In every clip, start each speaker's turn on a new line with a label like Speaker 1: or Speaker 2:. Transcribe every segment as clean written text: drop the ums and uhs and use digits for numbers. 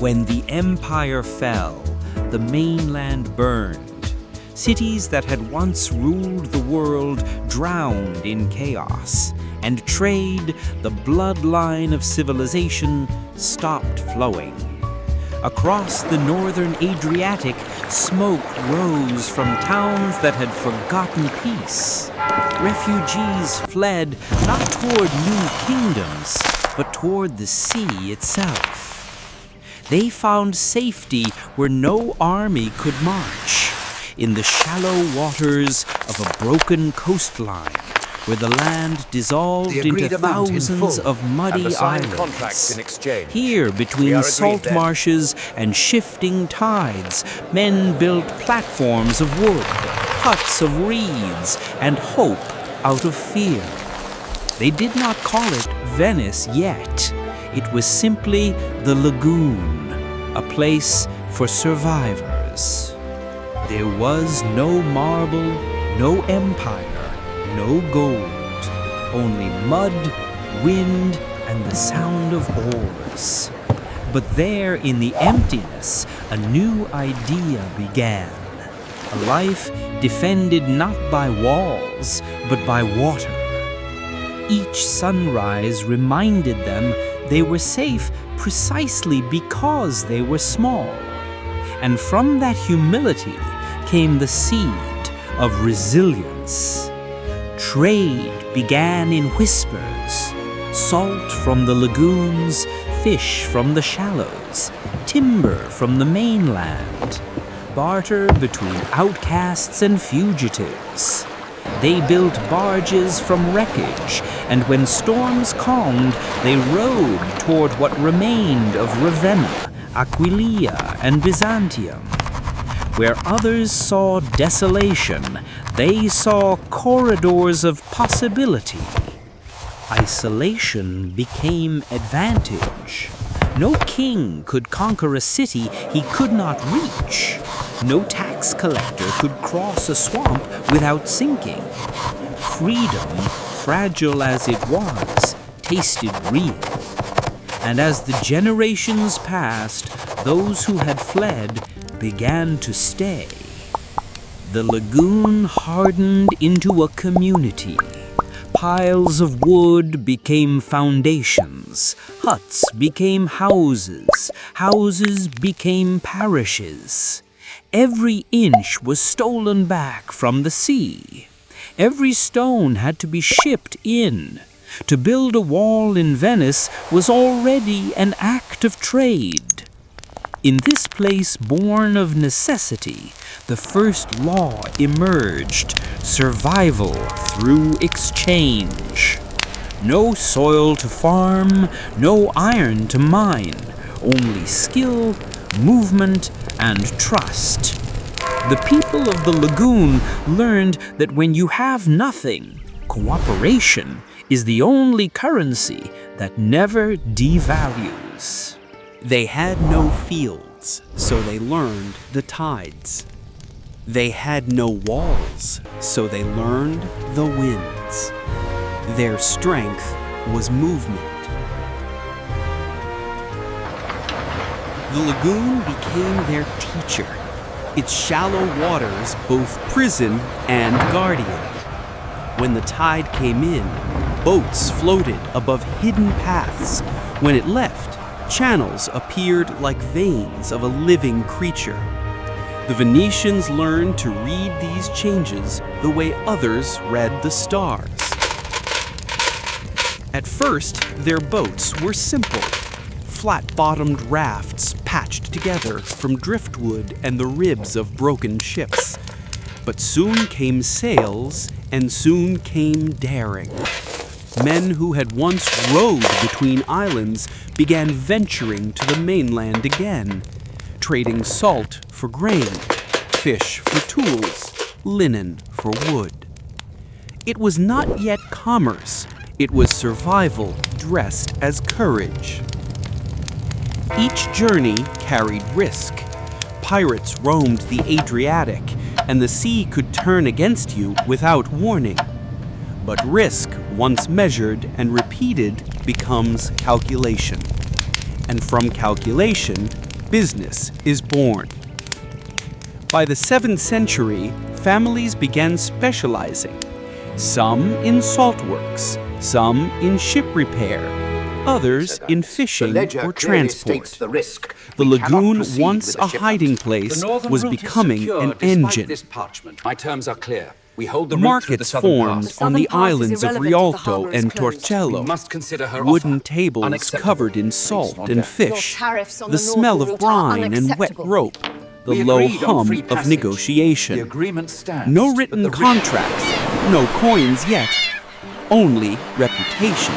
Speaker 1: When the empire fell, the mainland burned. Cities that had once ruled the world drowned in chaos, and trade, the bloodline of civilization, stopped flowing. Across the northern Adriatic, smoke rose from towns that had forgotten peace. Refugees fled not toward new kingdoms, but toward the sea itself. They found safety where no army could march, in the shallow waters of a broken coastline, where the land dissolved into thousands of muddy islands. Here, between salt marshes and shifting tides, men built platforms of wood, huts of reeds, and hope out of fear. They did not call it Venice yet. It was simply the lagoon, a place for survivors. There was no marble, no empire, no gold, only mud, wind, and the sound of oars. But there in the emptiness, a new idea began. A life defended not by walls, but by water. Each sunrise reminded them they were safe precisely because they were small. And from that humility came the seed of resilience. Trade began in whispers. Salt from the lagoons, fish from the shallows, timber from the mainland. Barter between outcasts and fugitives. They built barges from wreckage, and when storms calmed, they rowed toward what remained of Ravenna, Aquileia, and Byzantium. Where others saw desolation, they saw corridors of possibility. Isolation became advantage. No king could conquer a city he could not reach. No tax collector could cross a swamp without sinking. Freedom, fragile as it was, tasted real. And as the generations passed, those who had fled began to stay. The lagoon hardened into a community. Piles of wood became foundations, huts became houses, houses became parishes. Every inch was stolen back from the sea. Every stone had to be shipped in. To build a wall in Venice was already an act of trade. In this place born of necessity, the first law emerged: survival through exchange. No soil to farm, no iron to mine, only skill, movement, and trust. The people of the lagoon learned that when you have nothing, cooperation is the only currency that never devalues.
Speaker 2: They had no fields, so they learned the tides. They had no walls, so they learned the winds. Their strength was movement. The lagoon became their teacher, its shallow waters both prison and guardian. When the tide came in, boats floated above hidden paths. When it left, channels appeared like veins of a living creature. The Venetians learned to read these changes the way others read the stars. At first, their boats were simple, flat-bottomed rafts patched together from driftwood and the ribs of broken ships. But soon came sails, and soon came daring. Men who had once rowed between islands began venturing to the mainland again, trading salt for grain, fish for tools, linen for wood. It was not yet commerce, it was survival dressed as courage. Each journey carried risk. Pirates roamed the Adriatic, and the sea could turn against you without warning. But risk, once measured and repeated, becomes calculation. And from calculation business is born. By the 7th century, families began specializing, some in saltworks, some in ship repair, others in fishing or transport. The lagoon, once a hiding place, was becoming an engine.
Speaker 3: My terms are clear. We hold the
Speaker 2: Markets formed on the islands of Rialto and Torcello, wooden tables covered in salt and fish, the smell of brine and wet rope, the low hum of negotiation. No written contracts, no coins yet, only reputation.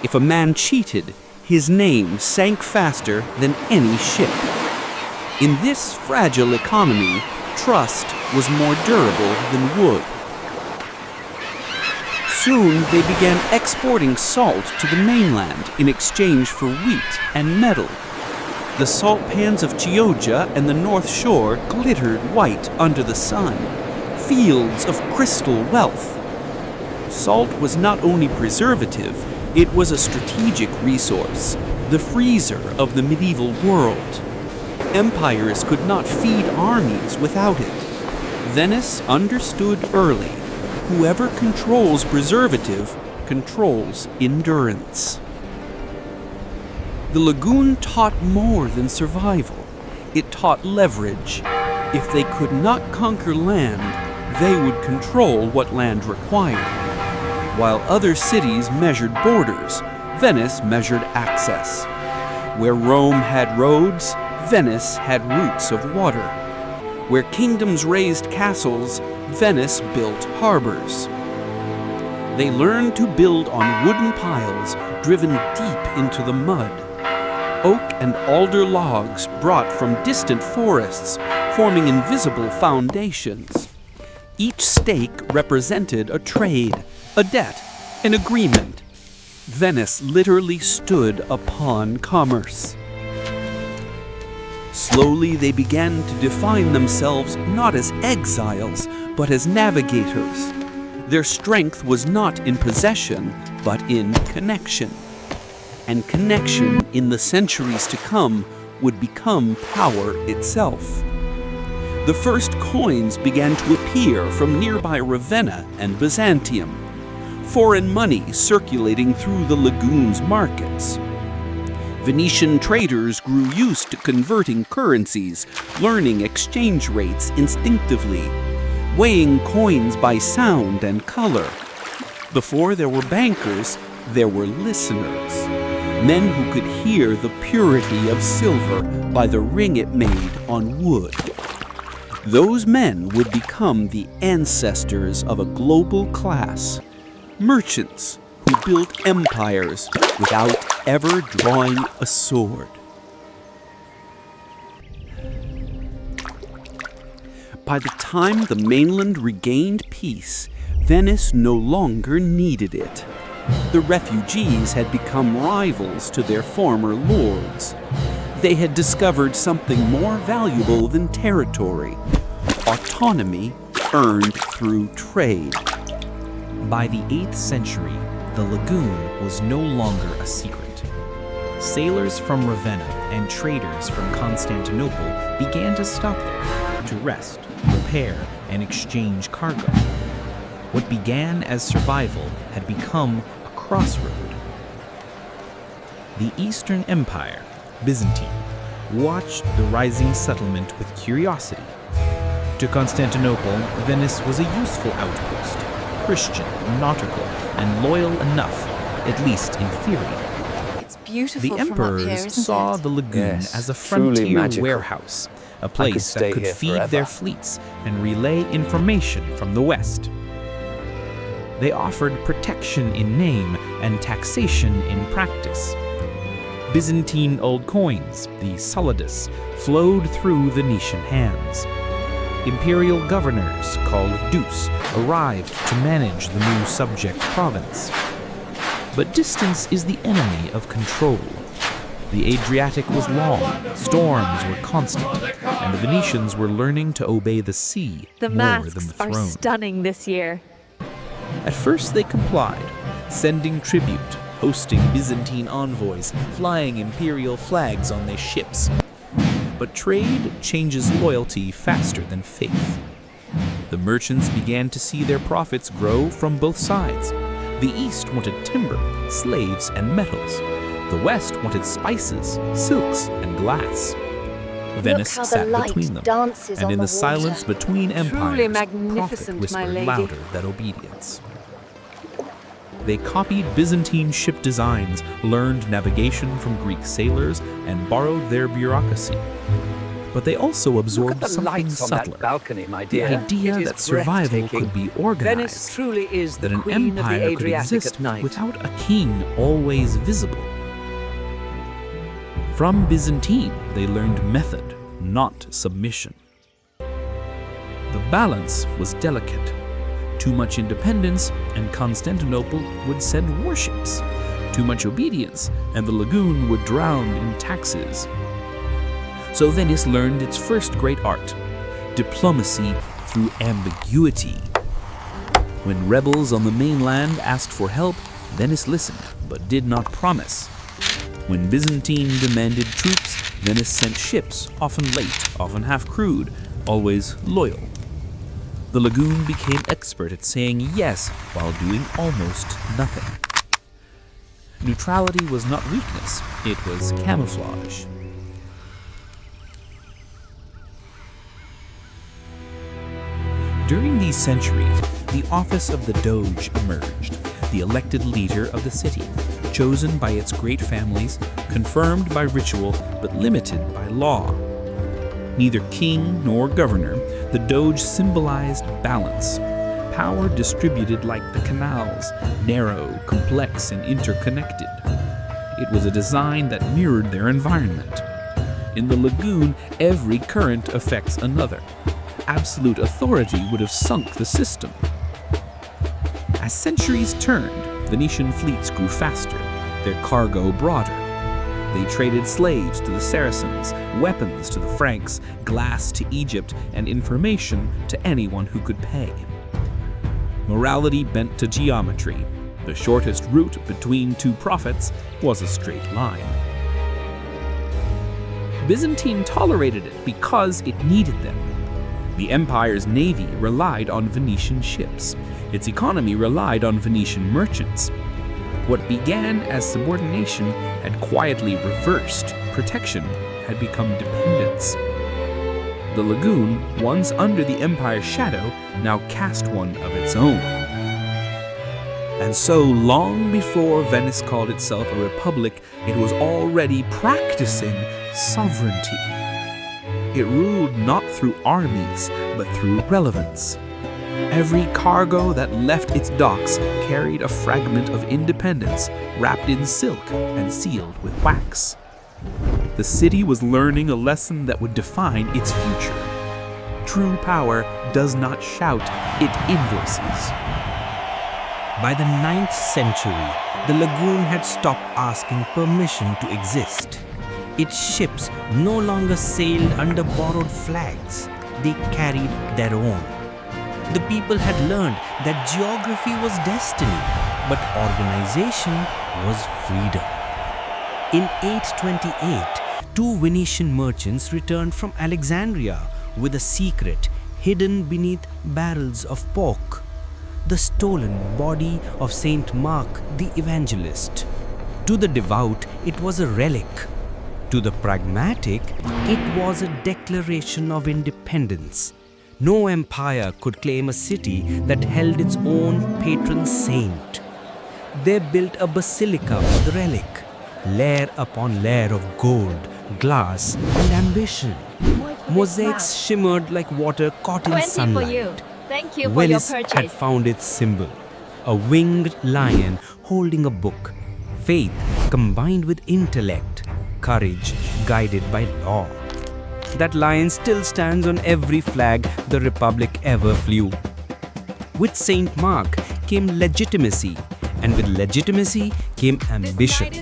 Speaker 2: If a man cheated, his name sank faster than any ship. In this fragile economy, trust was more durable than wood. Soon they began exporting salt to the mainland in exchange for wheat and metal. The salt pans of Chioggia and the North Shore glittered white under the sun, fields of crystal wealth. Salt was not only preservative, it was a strategic resource, the freezer of the medieval world. Empires could not feed armies without it. Venice understood early, whoever controls preservative controls endurance. The lagoon taught more than survival. It taught leverage. If they could not conquer land, they would control what land required. While other cities measured borders, Venice measured access. Where Rome had roads, Venice had routes of water. Where kingdoms raised castles, Venice built harbors. They learned to build on wooden piles driven deep into the mud. Oak and alder logs brought from distant forests, forming invisible foundations. Each stake represented a trade, a debt, an agreement. Venice literally stood upon commerce. Slowly they began to define themselves not as exiles, but as navigators. Their strength was not in possession, but in connection. And connection in the centuries to come would become power itself. The first coins began to appear from nearby Ravenna and Byzantium, foreign money circulating through the lagoon's markets. Venetian traders grew used to converting currencies, learning exchange rates instinctively, weighing coins by sound and color. Before there were bankers, there were listeners, men who could hear the purity of silver by the ring it made on wood. Those men would become the ancestors of a global class, merchants who built empires without ever drawing a sword. By the time the mainland regained peace, Venice no longer needed it. The refugees had become rivals to their former lords. They had discovered something more valuable than territory: autonomy earned through trade.
Speaker 1: By the 8th century, the lagoon was no longer a secret. Sailors from Ravenna and traders from Constantinople began to stop there to rest, repair, and exchange cargo. What began as survival had become a crossroad. The Eastern Empire, Byzantine, watched the rising settlement with curiosity. To Constantinople, Venice was a useful outpost, Christian, nautical, and loyal enough, at least in theory.
Speaker 4: Beautiful
Speaker 1: the emperors saw the lagoon as a frontier warehouse, a place that could feed their fleets and relay information from the west. They offered protection in name and taxation in practice. Byzantine old coins, the solidus, flowed through Venetian hands. Imperial governors, called duce, arrived to manage the new subject province. But distance is the enemy of control. The Adriatic was long, storms were constant, and the Venetians were learning to obey the sea
Speaker 4: The
Speaker 1: more than the
Speaker 4: masks are
Speaker 1: throne.
Speaker 4: stunning this year.
Speaker 1: At first they complied, sending tribute, hosting Byzantine envoys, flying imperial flags on their ships.
Speaker 2: But trade changes loyalty faster than faith. The merchants began to see their profits grow from both sides. The East wanted timber, slaves, and metals. The West wanted spices, silks, and glass. Venice
Speaker 5: how the
Speaker 2: sat
Speaker 5: light
Speaker 2: between them,
Speaker 5: dances
Speaker 2: and
Speaker 5: on
Speaker 2: in
Speaker 5: the
Speaker 2: the silence
Speaker 5: water.
Speaker 2: between empires, profit
Speaker 4: magnificent, my
Speaker 2: whispered
Speaker 4: lady.
Speaker 2: louder than obedience. They copied Byzantine ship designs, learned navigation from Greek sailors, and borrowed their bureaucracy. But they also
Speaker 3: Look at
Speaker 2: absorbed
Speaker 3: the
Speaker 2: something
Speaker 3: lights on that
Speaker 2: subtler.
Speaker 3: balcony, my
Speaker 2: The
Speaker 3: dear.
Speaker 2: idea
Speaker 3: It is
Speaker 2: that survival
Speaker 3: breathtaking.
Speaker 2: could be
Speaker 3: Venice
Speaker 2: organized,
Speaker 3: truly is the
Speaker 2: that an
Speaker 3: queen of the
Speaker 2: empire could
Speaker 3: Adriatic
Speaker 2: exist
Speaker 3: at night.
Speaker 2: without a king always visible. From Byzantine, they learned method, not submission. The balance was delicate. Too much independence, and Constantinople would send warships. Too much obedience, and the lagoon would drown in taxes. So Venice learned its first great art, diplomacy through ambiguity. When rebels on the mainland asked for help, Venice listened, but did not promise. When Byzantine demanded troops, Venice sent ships, often late, often half-crewed, always loyal. The lagoon became expert at saying yes while doing almost nothing. Neutrality was not weakness, it was camouflage. During these centuries, the office of the Doge emerged, the elected leader of the city, chosen by its great families, confirmed by ritual, but limited by law. Neither king nor governor, the Doge symbolized balance, power distributed like the canals, narrow, complex, and interconnected. It was a design that mirrored their environment. In the lagoon, every current affects another. Absolute authority would have sunk the system. As centuries turned, Venetian fleets grew faster, their cargo broader. They traded slaves to the Saracens, weapons to the Franks, glass to Egypt, and information to anyone who could pay. Morality bent to geometry. The shortest route between two prophets was a straight line. Byzantine tolerated it because it needed them. The empire's navy relied on Venetian ships. Its economy relied on Venetian merchants. What began as subordination had quietly reversed. Protection had become dependence. The lagoon, once under the empire's shadow, now cast one of its own. And so, long before Venice called itself a republic, it was already practicing sovereignty. It ruled not through armies, but through relevance. Every cargo that left its docks carried a fragment of independence wrapped in silk and sealed with wax. The city was learning a lesson that would define its future. True power does not shout, it invoices.
Speaker 1: By the 9th century, the lagoon had stopped asking permission to exist. Its ships no longer sailed under borrowed flags, they carried their own. The people had learned that geography was destiny, but organization was freedom. In 828, two Venetian merchants returned from Alexandria with a secret hidden beneath barrels of pork: the stolen body of Saint Mark the Evangelist. To the devout, it was a relic. To the pragmatic, it was a declaration of independence. No empire could claim a city that held its own patron saint. They built a basilica for the relic, layer upon layer of gold, glass, and ambition. Mosaics shimmered like water caught in
Speaker 5: 20
Speaker 1: sunlight.
Speaker 5: for you. Thank you for
Speaker 1: Venice
Speaker 5: your
Speaker 1: had
Speaker 5: purchase.
Speaker 1: found its symbol, a winged lion holding a book, faith combined with intellect, courage guided by law. That lion still stands on every flag the Republic ever flew. With Saint Mark came legitimacy, and with legitimacy came ambition.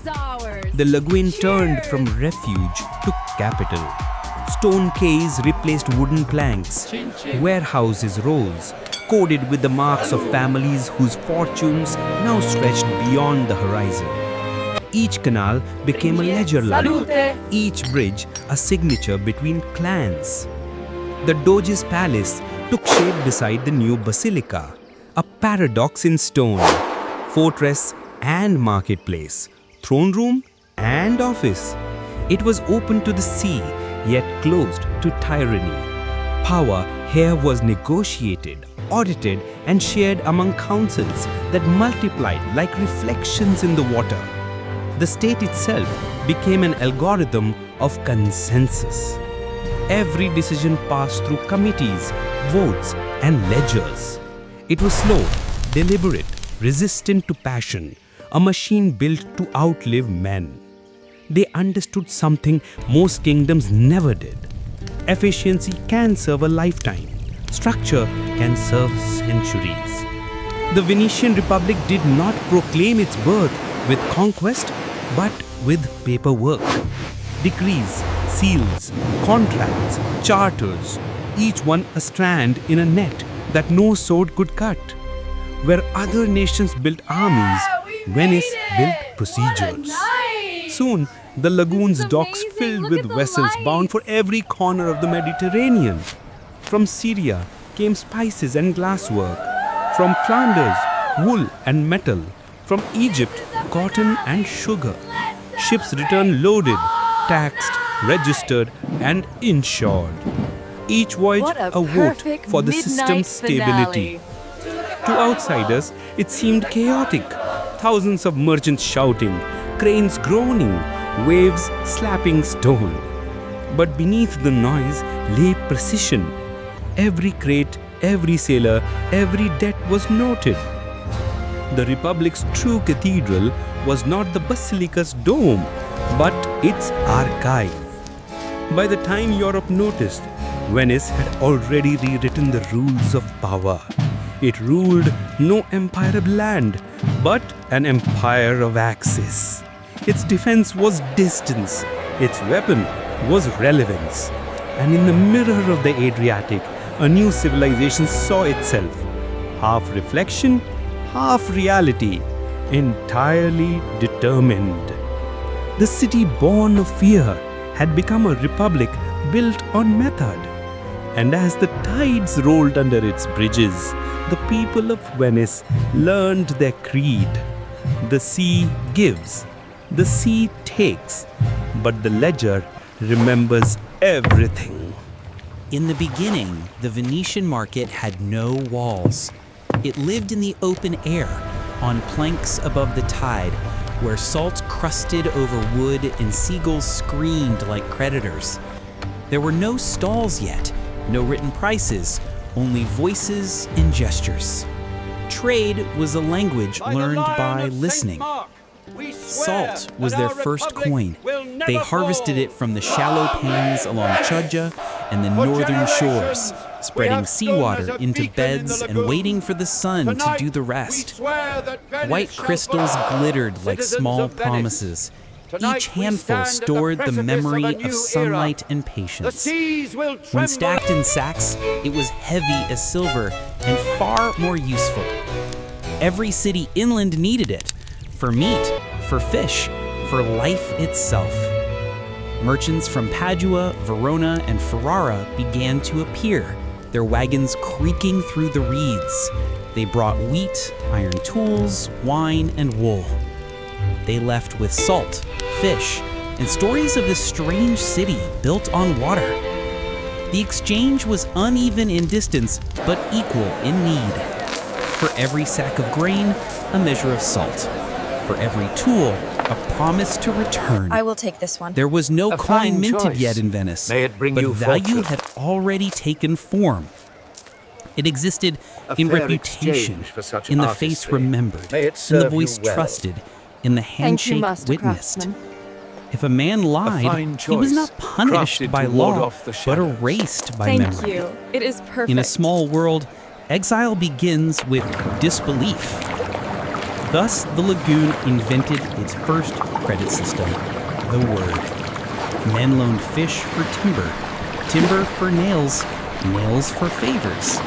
Speaker 1: The lagoon turned from refuge to capital. Stone quays replaced wooden planks. Warehouses rose, coded with the marks of families whose fortunes now stretched beyond the horizon.
Speaker 2: Each canal became a ledger line,
Speaker 4: Salute.
Speaker 2: each bridge a signature between clans. The Doge's palace took shape beside the new basilica, a paradox in stone, fortress and marketplace, throne room and office. It was open to the sea, yet closed to tyranny. Power here was negotiated, audited, and shared among councils that multiplied like reflections in the water. The state itself became an algorithm of consensus. Every decision passed through committees, votes, and ledgers. It was slow, deliberate, resistant to passion, a machine built to outlive men. They understood something most kingdoms never did. Efficiency can serve a lifetime. Structure can serve centuries. The Venetian Republic did not proclaim its birth with conquest, but with paperwork. Decrees, seals, contracts, charters, each one a strand in a net that no sword could cut. Where other nations built armies, Venice built procedures. Soon, the lagoon's docks filled with vessels bound for every corner of the Mediterranean. From Syria came spices and glasswork. From Flanders, wool and metal. From Egypt, cotton and sugar. Ships returned loaded, taxed, registered, and insured. Each voyage
Speaker 4: What a
Speaker 2: a vote
Speaker 4: perfect
Speaker 2: for the
Speaker 4: midnight
Speaker 2: system's stability.
Speaker 4: finale.
Speaker 2: To outsiders, it seemed chaotic. Thousands of merchants shouting, cranes groaning, waves slapping stone. But beneath the noise lay precision. Every crate, every sailor, every debt was noted. The Republic's true cathedral was not the basilica's dome, but its archive. By the time Europe noticed, Venice had already rewritten the rules of power. It ruled no empire of land, but an empire of axis. Its defense was distance, its weapon was relevance. And in the mirror of the Adriatic, a new civilization saw itself. Half reflection, half reality, entirely determined. The city born of fear had become a republic built on method. And as the tides rolled under its bridges, the people of Venice learned their creed. The sea gives, the sea takes, but the ledger remembers everything.
Speaker 1: In the beginning, the Venetian market had no walls. It lived in the open air, on planks above the tide, where salt crusted over wood and seagulls screamed like creditors. There were no stalls yet, no written prices, only voices and gestures. Trade was a language learned by listening. Salt was their first coin. They harvested it from the shallow pans along Chioggia and the northern shores, spreading seawater into beds and waiting for the sun to do the rest. White crystals glittered like small promises. Each handful stored the memory of sunlight and patience. When stacked in sacks, it was heavy as silver and far more useful. Every city inland needed it, for meat, for fish, for life itself. Merchants from Padua, Verona, and Ferrara began to appear, their wagons creaking through the reeds. They brought wheat, iron tools, wine, and wool. They left with salt, fish, and stories of this strange city built on water. The exchange was uneven in distance, but equal in need. For every sack of grain, a measure of salt. For every tool, a promise to return.
Speaker 4: I will take this one.
Speaker 1: There was no
Speaker 3: A
Speaker 1: coin
Speaker 3: fine
Speaker 1: minted
Speaker 3: choice.
Speaker 1: yet in Venice,
Speaker 3: May it bring
Speaker 1: but
Speaker 3: you
Speaker 1: value
Speaker 3: fortune.
Speaker 1: had already taken form. It existed
Speaker 3: A
Speaker 1: in
Speaker 3: fair
Speaker 1: reputation,
Speaker 3: exchange for such
Speaker 1: in the face
Speaker 3: artistry.
Speaker 1: remembered,
Speaker 3: May it
Speaker 1: in the
Speaker 3: serve you
Speaker 1: voice
Speaker 3: well.
Speaker 1: trusted, in the
Speaker 4: Thank you,
Speaker 1: handshake
Speaker 4: Master
Speaker 1: witnessed.
Speaker 4: Craftsman.
Speaker 1: If a man lied,
Speaker 3: fine
Speaker 1: he was
Speaker 3: choice,
Speaker 1: not punished
Speaker 3: crafted
Speaker 1: by
Speaker 3: to ward
Speaker 1: law,
Speaker 3: off the
Speaker 1: but
Speaker 3: shadows.
Speaker 1: erased by
Speaker 4: Thank
Speaker 1: memory.
Speaker 4: you. It is perfect.
Speaker 1: In a small world, exile begins with disbelief. Thus, the lagoon invented its first credit system, the word. Men loaned fish for timber, timber for nails, nails for favors.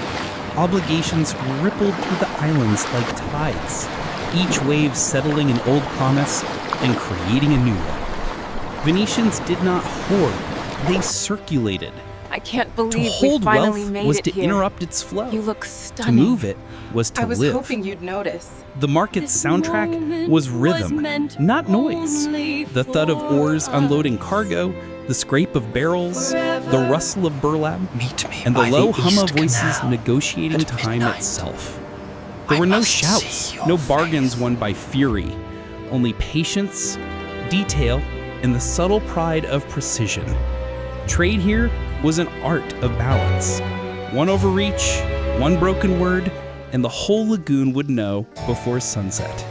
Speaker 1: Obligations rippled through the islands like tides, each wave settling an old promise,
Speaker 2: and creating a new one. Venetians did not hoard, they circulated.
Speaker 5: I can't
Speaker 2: To
Speaker 5: believe we
Speaker 2: hold
Speaker 5: finally
Speaker 2: wealth
Speaker 5: made
Speaker 2: was
Speaker 5: it
Speaker 2: to
Speaker 5: here.
Speaker 2: interrupt its flow.
Speaker 5: You look
Speaker 2: To
Speaker 5: stunning.
Speaker 2: move it was to
Speaker 5: I was
Speaker 2: live.
Speaker 5: hoping you'd notice.
Speaker 2: The market's soundtrack was rhythm, not noise. The thud of oars unloading cargo, the scrape of barrels, the rustle of burlap, and the low hum of voices negotiating time itself. There were no shouts, no bargains won by fury, only patience, detail, and the subtle pride of precision. Trade here was an art of balance. One overreach, one broken word, and the whole lagoon would know before sunset.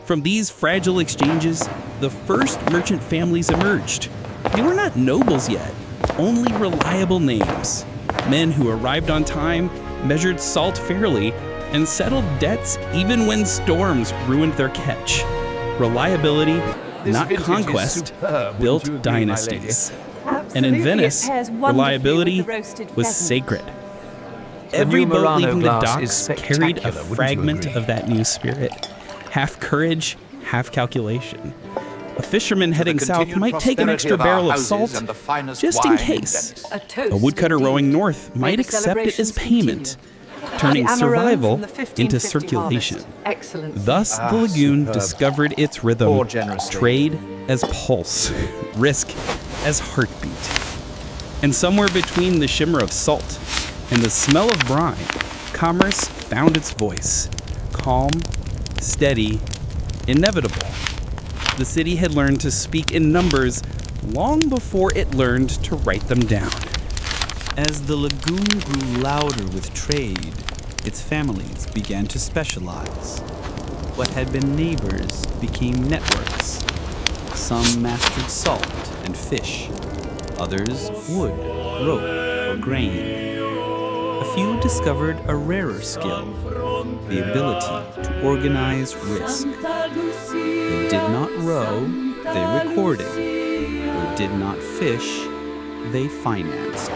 Speaker 2: From these fragile exchanges, the first merchant families emerged. They were not nobles yet, only reliable names. Men who arrived on time, measured salt fairly, and settled debts even when storms ruined their catch. Reliability, not conquest, built dynasties. And in Venice, reliability was sacred. Every boat
Speaker 6: Murano
Speaker 2: leaving the
Speaker 6: glass is
Speaker 2: docks carried a
Speaker 6: spectacular, wouldn't you
Speaker 2: fragment
Speaker 6: agree?
Speaker 2: of that new spirit. Half courage, half calculation. A fisherman heading south might take an extra barrel of salt just in case.
Speaker 5: A toast.
Speaker 2: A woodcutter
Speaker 5: indeed.
Speaker 2: rowing north might
Speaker 5: the
Speaker 2: accept it as
Speaker 5: celebrations
Speaker 2: payment, turning
Speaker 5: The Amarone
Speaker 2: survival
Speaker 5: from the 1550
Speaker 2: into circulation.
Speaker 5: harvest. Excellent.
Speaker 2: Thus, the lagoon
Speaker 6: superb.
Speaker 2: discovered its rhythm,
Speaker 6: Pour generously.
Speaker 2: trade as pulse, risk as heartbeat. And somewhere between the shimmer of salt and the smell of brine, commerce found its voice, calm, steady, inevitable. The city had learned to speak in numbers long before it learned to write them down.
Speaker 7: As the lagoon grew louder with trade, its families began to specialize. What had been neighbors became networks. Some mastered salt and fish, others wood, rope, or grain. A few discovered a rarer skill, the ability to organize risk. They did not row, they recorded. They did not fish, they financed.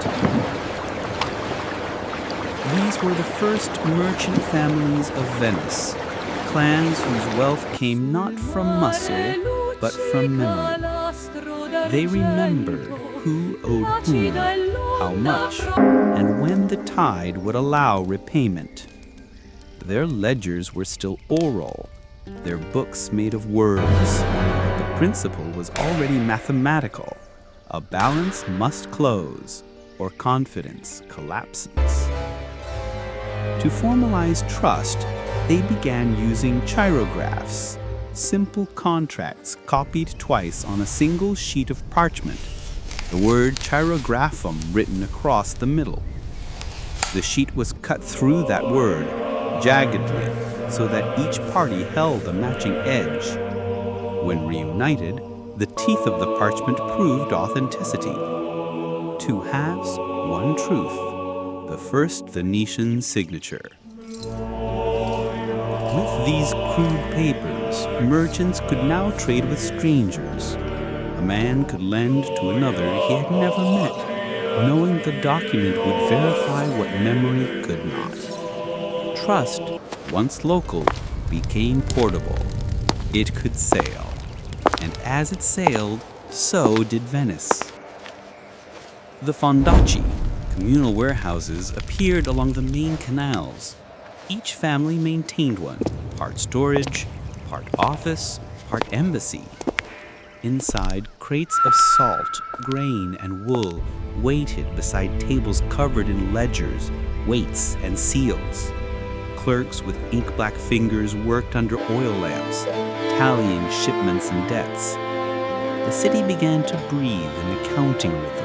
Speaker 7: These were the first merchant families of Venice, clans whose wealth came not from muscle, but from memory. They remembered who owed whom, how much, and when the tide would allow repayment. Their ledgers were still oral, their books made of words, but the principle was already mathematical. A balance must close, or confidence collapses. To formalize trust, they began using chirographs, simple contracts copied twice on a single sheet of parchment, the word chirographum written across the middle. The sheet was cut through that word, jaggedly, so that each party held a matching edge. When reunited, the teeth of the parchment proved authenticity. Two halves, one truth, the first Venetian signature. With these crude papers, merchants could now trade with strangers. A man could lend to another he had never met, knowing the document would verify what memory could not. Trust, once local, became portable. It could sail. And as it sailed, so did Venice. The fondacci, communal warehouses, appeared along the main canals. Each family maintained one, part storage, part office, part embassy. Inside, crates of salt, grain, and wool waited beside tables covered in ledgers, weights, and seals. Clerks with ink-black fingers worked under oil lamps, tallying shipments and debts. The city began to breathe an accounting rhythm.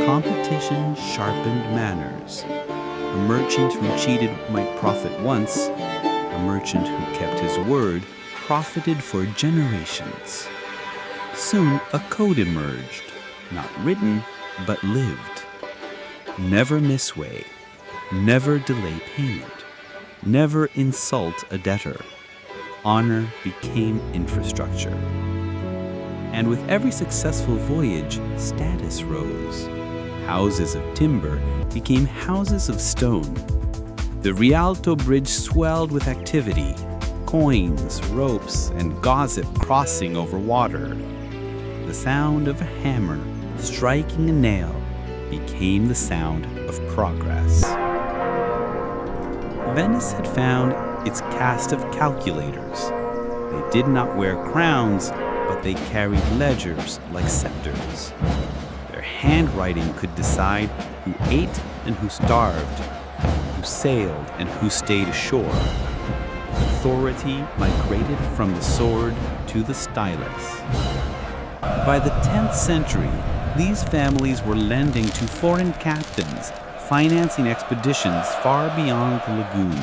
Speaker 7: Competition sharpened manners. A merchant who cheated might profit once. A merchant who kept his word profited for generations. Soon a code emerged, not written, but lived. Never misweigh, never delay payment, never insult a debtor. Honor became infrastructure. And with every successful voyage, status rose. Houses of timber became houses of stone. The Rialto Bridge swelled with activity.
Speaker 2: coins, ropes, and gossip crossing over water. The sound of a hammer striking a nail became the sound of progress. Venice had found its caste of calculators. They did not wear crowns, but they carried ledgers like scepters. Their handwriting could decide who ate and who starved, who sailed and who stayed ashore. Authority migrated from the sword to the stylus. By the 10th century, these families were lending to foreign captains, financing expeditions far beyond the lagoon.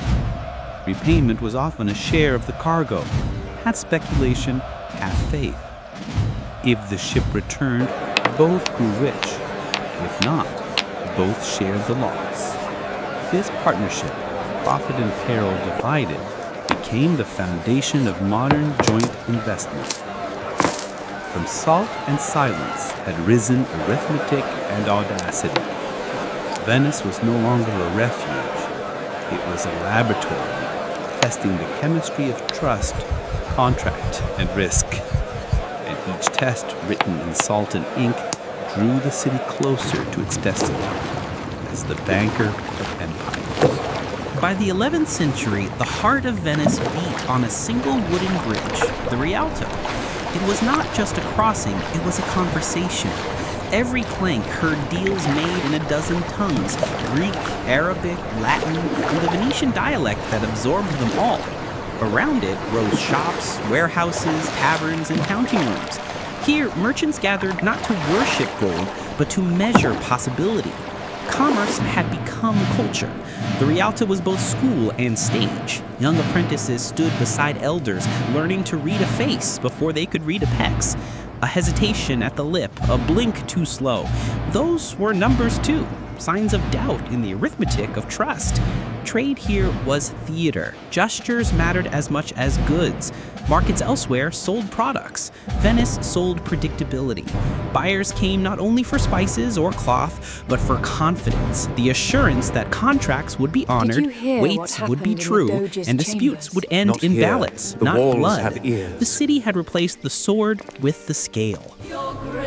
Speaker 2: Repayment was often a share of the cargo, half speculation, half faith. If the ship returned, both grew rich. If not, both shared the loss. This partnership, profit and peril divided, became the foundation of modern joint investment. From salt and silence had risen arithmetic and audacity. Venice was no longer a refuge. It was a laboratory, testing the chemistry of trust, contract, and risk. And each test, written in salt and ink, drew the city closer to its destiny as the banker of empires.
Speaker 1: By the 11th century, the heart of Venice beat on a single wooden bridge, the Rialto. It was not just a crossing, it was a conversation. Every plank heard deals made in a dozen tongues, Greek, Arabic, Latin, and the Venetian dialect that absorbed them all. Around it rose shops, warehouses, taverns, and counting rooms. Here, merchants gathered not to worship gold, but to measure possibility. Commerce had become culture. The Rialto was both school and stage. Young apprentices stood beside elders, learning to read a face before they could read a pex. A hesitation at the lip, a blink too slow. Those were numbers too, signs of doubt in the arithmetic of trust. Trade here was theater. Gestures mattered as much as goods. Markets elsewhere sold products. Venice sold predictability. Buyers came not only for spices or cloth, but for confidence, the assurance that contracts would be honored, weights would be true, and disputes would end
Speaker 3: Not
Speaker 1: in
Speaker 3: here.
Speaker 1: ballots,
Speaker 3: The
Speaker 1: not
Speaker 3: walls
Speaker 1: blood.
Speaker 3: have ears.
Speaker 1: The city had replaced the sword with the scale.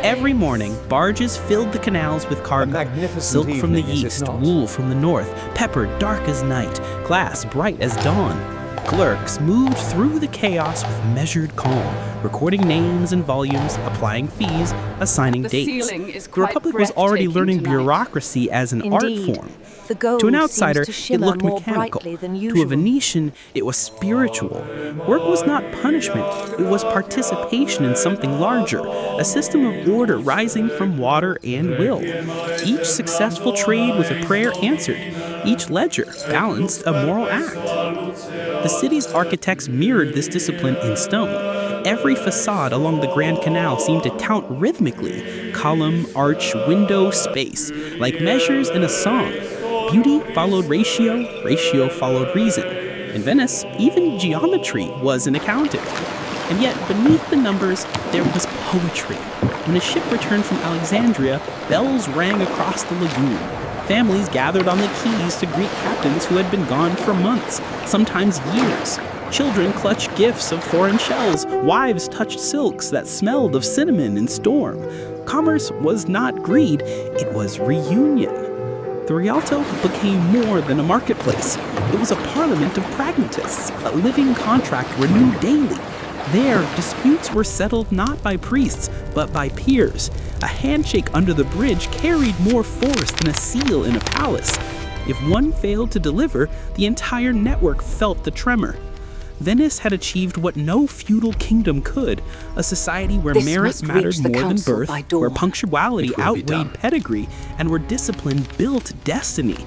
Speaker 1: Every morning, barges filled the canals with cargo.
Speaker 3: magnificent
Speaker 1: Silk from the
Speaker 3: evening, is it
Speaker 1: east,
Speaker 3: not?
Speaker 1: wool from the north, pepper dark as night, glass bright as dawn. Clerks moved through the chaos with measured calm, recording names and volumes, applying fees, assigning
Speaker 5: The
Speaker 1: dates.
Speaker 5: ceiling is
Speaker 1: The
Speaker 5: quite
Speaker 1: Republic was already
Speaker 5: breathtaking
Speaker 1: learning
Speaker 5: tonight.
Speaker 1: bureaucracy as an
Speaker 4: Indeed.
Speaker 1: art form.
Speaker 4: The gold
Speaker 1: To an
Speaker 4: seems
Speaker 1: outsider,
Speaker 4: to
Speaker 1: it
Speaker 4: shimmer
Speaker 1: looked
Speaker 4: more
Speaker 1: mechanical.
Speaker 4: brightly than
Speaker 1: To a
Speaker 4: usual.
Speaker 1: Venetian, it was spiritual. Work was not punishment, it was participation in something larger, a system of order rising from water and will. Each successful trade was a prayer answered. Each ledger balanced a moral act. The city's architects mirrored this discipline in stone. Every facade along the Grand Canal seemed to count rhythmically, column, arch, window, space, like measures in a song. Beauty followed ratio, ratio followed reason. In Venice, even geometry was an accountant. And yet, beneath the numbers, there was poetry. When a ship returned from Alexandria, bells rang across the lagoon. Families gathered on the quays to greet captains who had been gone for months, sometimes years. Children clutched gifts of foreign shells. Wives touched silks that smelled of cinnamon and storm. Commerce was not greed, it was reunion. The Rialto became more than a marketplace. It was a parliament of pragmatists, a living contract renewed daily. There, disputes were settled not by priests, but by peers. A handshake under the bridge carried more force than a seal in a palace. If one failed to deliver, the entire network felt the tremor. Venice had achieved what no feudal kingdom could, a society where
Speaker 5: This
Speaker 1: merit
Speaker 5: must
Speaker 1: mattered
Speaker 5: reach the
Speaker 1: more than
Speaker 5: council
Speaker 1: birth,
Speaker 5: by dawn.
Speaker 1: where punctuality
Speaker 3: It will be done.
Speaker 1: outweighed pedigree, and where discipline built destiny.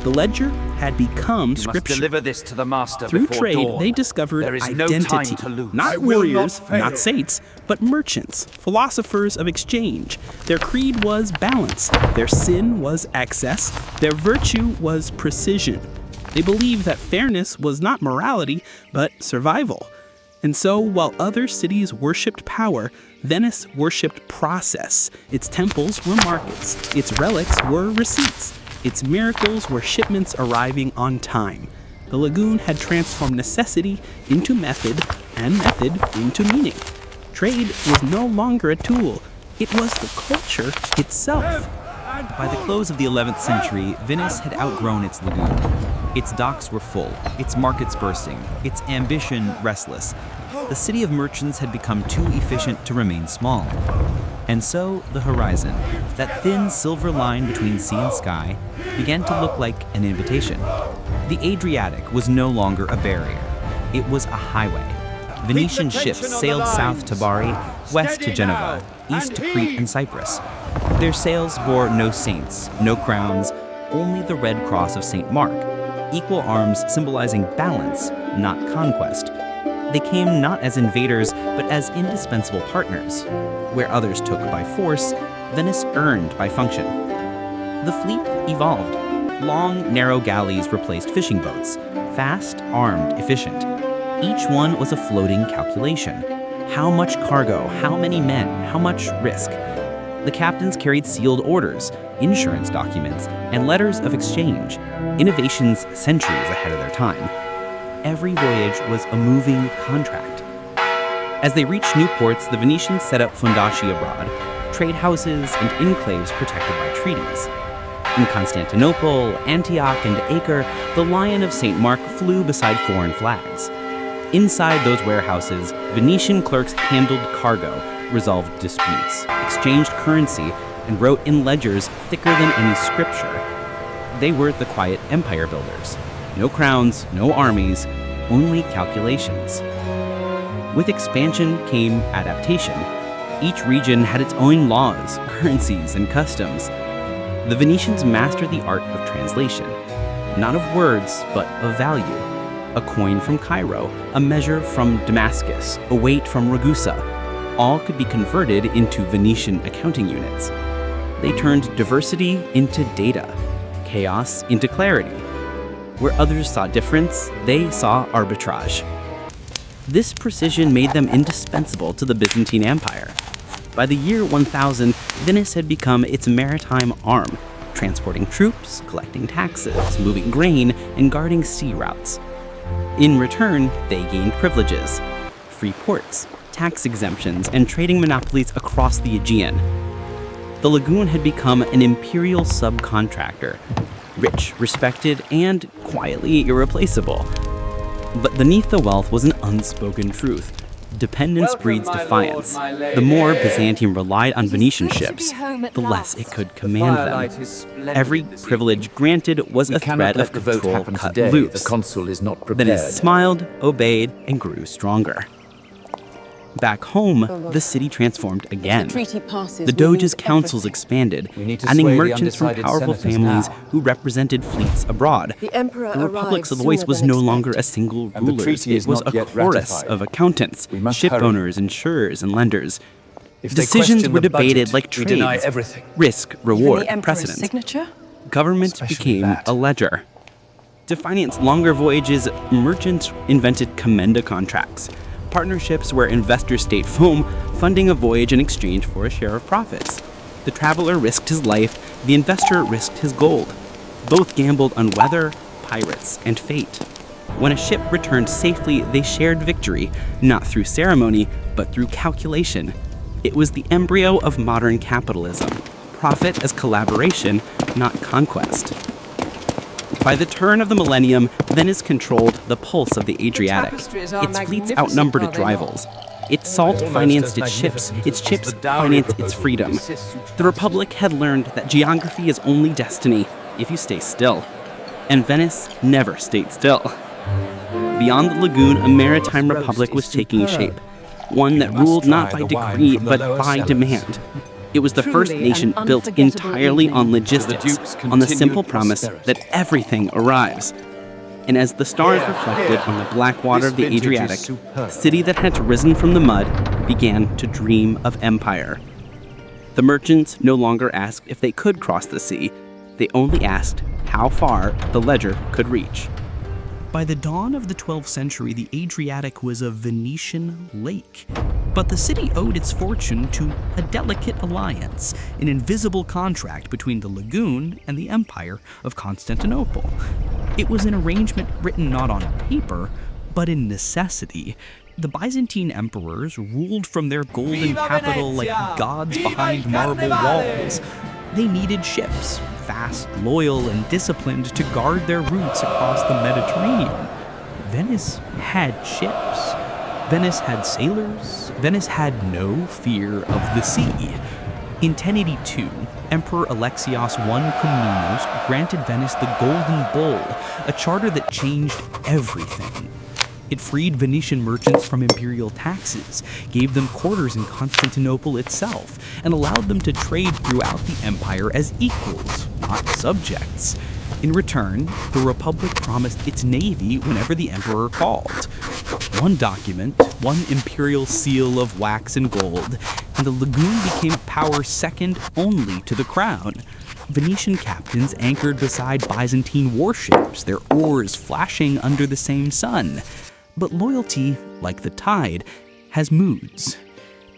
Speaker 1: The ledger had become
Speaker 6: You must
Speaker 1: scripture.
Speaker 6: deliver this to the master
Speaker 1: Through
Speaker 6: before
Speaker 1: trade,
Speaker 6: dawn.
Speaker 1: they discovered
Speaker 6: There is
Speaker 1: identity.
Speaker 6: no time to lose.
Speaker 1: Not
Speaker 3: I will
Speaker 1: warriors,
Speaker 3: not fail.
Speaker 1: not saints, but merchants, philosophers of exchange. Their creed was balance. Their sin was excess. Their virtue was precision. They believed that fairness was not morality, but survival. And so, while other cities worshipped power, Venice worshipped process. Its temples were markets. Its relics were receipts. Its miracles were shipments arriving on time.
Speaker 2: The lagoon had transformed necessity into method and method into meaning. Trade was no longer a tool, it was the culture itself.
Speaker 1: By the close of the 11th century, Venice had outgrown its lagoon. Its docks were full, its markets bursting, its ambition restless. The city of merchants had become too efficient to remain small. And so, the horizon, that thin silver line between sea and sky, began to look like an invitation. The Adriatic was no longer a barrier. It was a highway. Venetian ships sailed south to Bari, west to Genova, east to Crete and Cyprus. Their sails bore no saints, no crowns, only the red cross of St. Mark, equal arms symbolizing balance, not conquest. They came not as invaders, but as indispensable partners. Where others took by force, Venice earned by function. The fleet evolved. Long, narrow galleys replaced fishing boats, fast, armed, efficient. Each one was a floating calculation. How much cargo, how many men, how much risk? The captains carried sealed orders, insurance documents, and letters of exchange, innovations centuries ahead of their time. Every voyage was a moving contract. As they reached new ports, the Venetians set up fondaci abroad, trade houses and enclaves protected by treaties. In Constantinople, Antioch, and Acre, the Lion of St. Mark flew beside foreign flags. Inside those warehouses, Venetian clerks handled cargo, resolved disputes, exchanged currency, and wrote in ledgers thicker than any scripture. They were the quiet empire builders. No crowns, no armies, only calculations. With expansion came adaptation. Each region had its own laws, currencies, and customs. The Venetians mastered the art of translation, not of words, but of value. A coin from Cairo, a measure from Damascus, a weight from Ragusa, all could be converted into Venetian accounting units. They turned diversity into data, chaos into clarity. Where others saw difference, they saw arbitrage. This precision made them indispensable to the Byzantine Empire. By the year 1000, Venice had become its maritime arm, transporting troops, collecting taxes, moving grain, and guarding sea routes. In return, they gained privileges, free ports, tax exemptions, and trading monopolies across the Aegean. The lagoon had become an imperial subcontractor, rich, respected, and quietly irreplaceable. But beneath the wealth was an unspoken truth. Dependence breeds defiance. The more Byzantium relied on Venetian ships, the less it could command them. Every privilege granted was a thread of control cut loose.
Speaker 6: The consul is not prepared.
Speaker 2: Venice smiled, obeyed, and grew stronger. Back home, the city transformed again. The Doge's councils expanded, adding merchants from powerful families who represented fleets abroad. The Republic's voice was no longer a single ruler, it was a chorus of accountants, ship owners, insurers, and lenders. Decisions were debated like trades, risk, reward, precedent. Government became a ledger. To finance longer voyages, merchants invented commenda contracts, partnerships where investors stayed home, funding a voyage in exchange for a share of profits. The traveler risked his life, the investor risked his gold. Both gambled on weather, pirates, and fate. When a ship returned safely, they shared victory, not through ceremony, but through calculation. It was the embryo of modern capitalism, profit as collaboration, not conquest. By the turn of the millennium, Venice controlled the pulse of the Adriatic. Its fleets outnumbered its rivals. Its salt financed its ships financed its freedom. The Republic had learned that geography is only destiny if you stay still. And Venice never stayed still. Beyond the lagoon, a maritime republic was taking shape, one that ruled not by decree but by demand. It was the first nation built entirely on logistics, on the simple promise that everything arrives. And as the stars reflected on the black water of the Adriatic, the city that had risen from the mud began to dream of empire. The merchants no longer asked if they could cross the sea. They only asked how far the ledger could reach. By the dawn of the 12th century, the Adriatic was a Venetian lake. But the city owed its fortune to a delicate alliance, an invisible contract between the lagoon and the Empire of Constantinople. It was an arrangement written not on paper, but in necessity. The Byzantine emperors ruled from their golden capital like gods behind marble walls. They needed ships, fast, loyal, and disciplined to guard their routes across the Mediterranean. Venice had ships. Venice had sailors. Venice had no fear of the sea. In 1082, Emperor Alexios I Komnenos granted Venice the Golden Bull, a charter that changed everything. It freed Venetian merchants from imperial taxes, gave them quarters in Constantinople itself, and allowed them to trade throughout the empire as equals, not subjects. In return, the Republic promised its navy whenever the emperor called. One document, one imperial seal of wax and gold, and the lagoon became a power second only to the crown. Venetian captains anchored beside Byzantine warships, their oars flashing under the same sun. But loyalty, like the tide, has moods.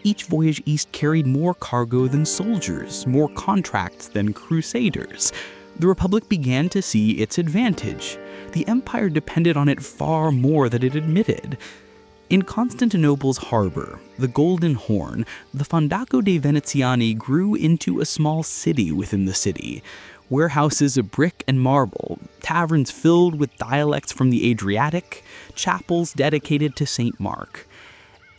Speaker 2: Each voyage east carried more cargo than soldiers, more contracts than crusaders. The Republic began to see its advantage. The empire depended on it far more than it admitted. In Constantinople's harbor, the Golden Horn, the Fondaco dei Veneziani grew into a small city within the city. Warehouses of brick and marble, taverns filled with dialects from the Adriatic, chapels dedicated to St. Mark.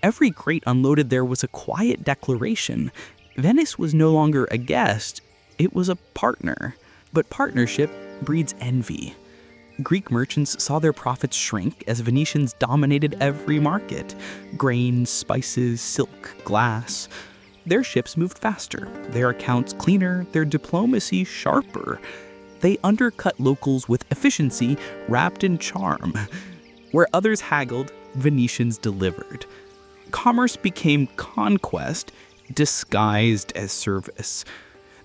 Speaker 2: Every crate unloaded there was a quiet declaration. Venice was no longer a guest, it was a partner. But partnership breeds envy. Greek merchants saw their profits shrink as Venetians dominated every market: grain, spices, silk, glass. Their ships moved faster, their accounts cleaner, their diplomacy sharper. They undercut locals with efficiency wrapped in charm. Where others haggled, Venetians delivered. Commerce became conquest, disguised as service.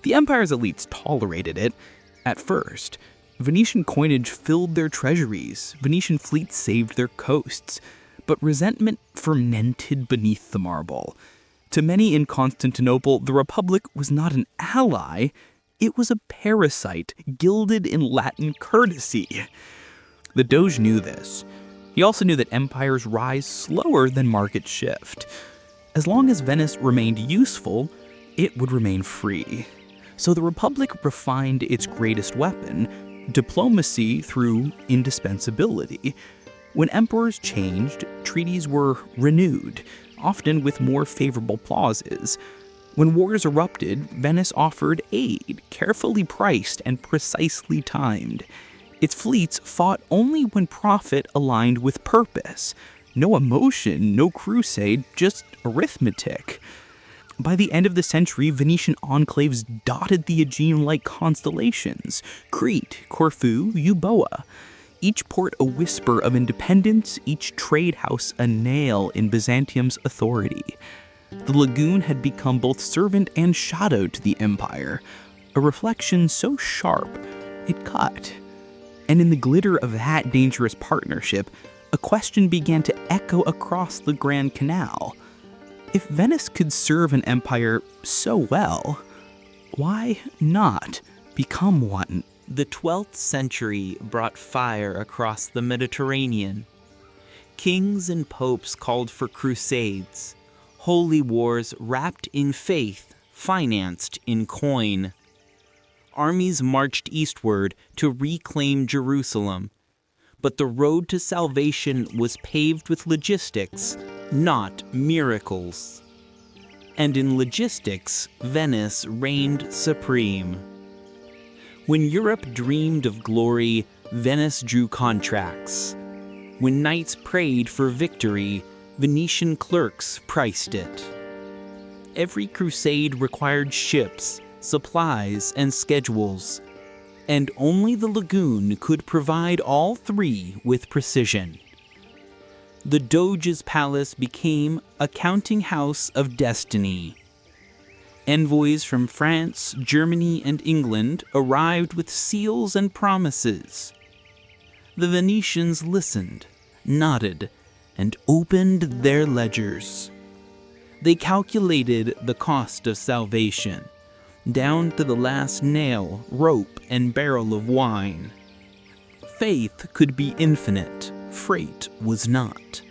Speaker 2: The empire's elites tolerated it. At first, Venetian coinage filled their treasuries, Venetian fleets saved their coasts, but resentment fermented beneath the marble. To many in Constantinople, the Republic was not an ally, it was a parasite gilded in Latin courtesy. The Doge knew this. He also knew that empires rise slower than markets shift. As long as Venice remained useful, it would remain free. So the Republic refined its greatest weapon, diplomacy through indispensability. When emperors changed, treaties were renewed, often with more favorable clauses. When wars erupted, Venice offered aid, carefully priced and precisely timed. Its fleets fought only when profit aligned with purpose. No emotion, no crusade, just arithmetic. By the end of the century, Venetian enclaves dotted the Aegean-like constellations: Crete, Corfu, Euboea. Each port a whisper of independence, each trade house a nail in Byzantium's authority. The lagoon had become both servant and shadow to the empire, a reflection so sharp it cut. And in the glitter of that dangerous partnership, a question began to echo across the Grand Canal. If Venice could serve an empire so well, why not become one?
Speaker 1: The 12th century brought fire across the Mediterranean. Kings and popes called for crusades, holy wars wrapped in faith, financed in coin. Armies marched eastward to reclaim Jerusalem, but the road to salvation was paved with logistics, not miracles. And in logistics, Venice reigned supreme. When Europe dreamed of glory, Venice drew contracts. When knights prayed for victory, Venetian clerks priced it. Every crusade required ships, supplies, and schedules, and only the lagoon could provide all three with precision. The Doge's palace became a counting house of destiny. Envoys from France, Germany, and England arrived with seals and promises. The Venetians listened, nodded, and opened their ledgers. They calculated the cost of salvation, down to the last nail, rope, and barrel of wine.
Speaker 2: faith could be infinite, freight was not.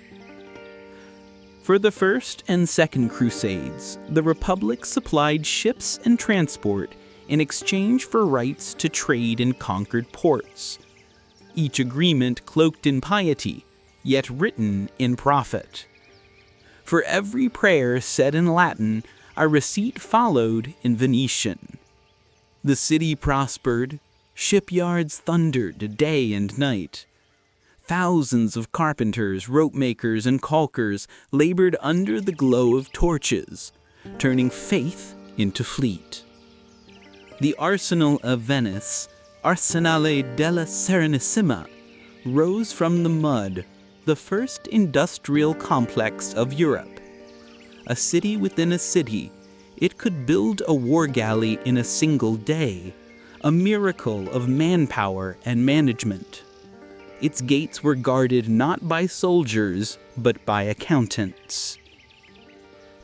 Speaker 2: For the First and Second Crusades, the Republic supplied ships and transport in exchange for rights to trade in conquered ports. Each agreement cloaked in piety, yet written in profit. For every prayer said in Latin, a receipt followed in Venetian. The city prospered, shipyards thundered day and night. Thousands of carpenters, rope makers, and caulkers labored under the glow of torches, turning faith into fleet. The Arsenal of Venice, Arsenale della Serenissima, rose from the mud, the first industrial complex of Europe. A city within a city, it could build a war galley in a single day, a miracle of manpower and management. Its gates were guarded not by soldiers, but by accountants.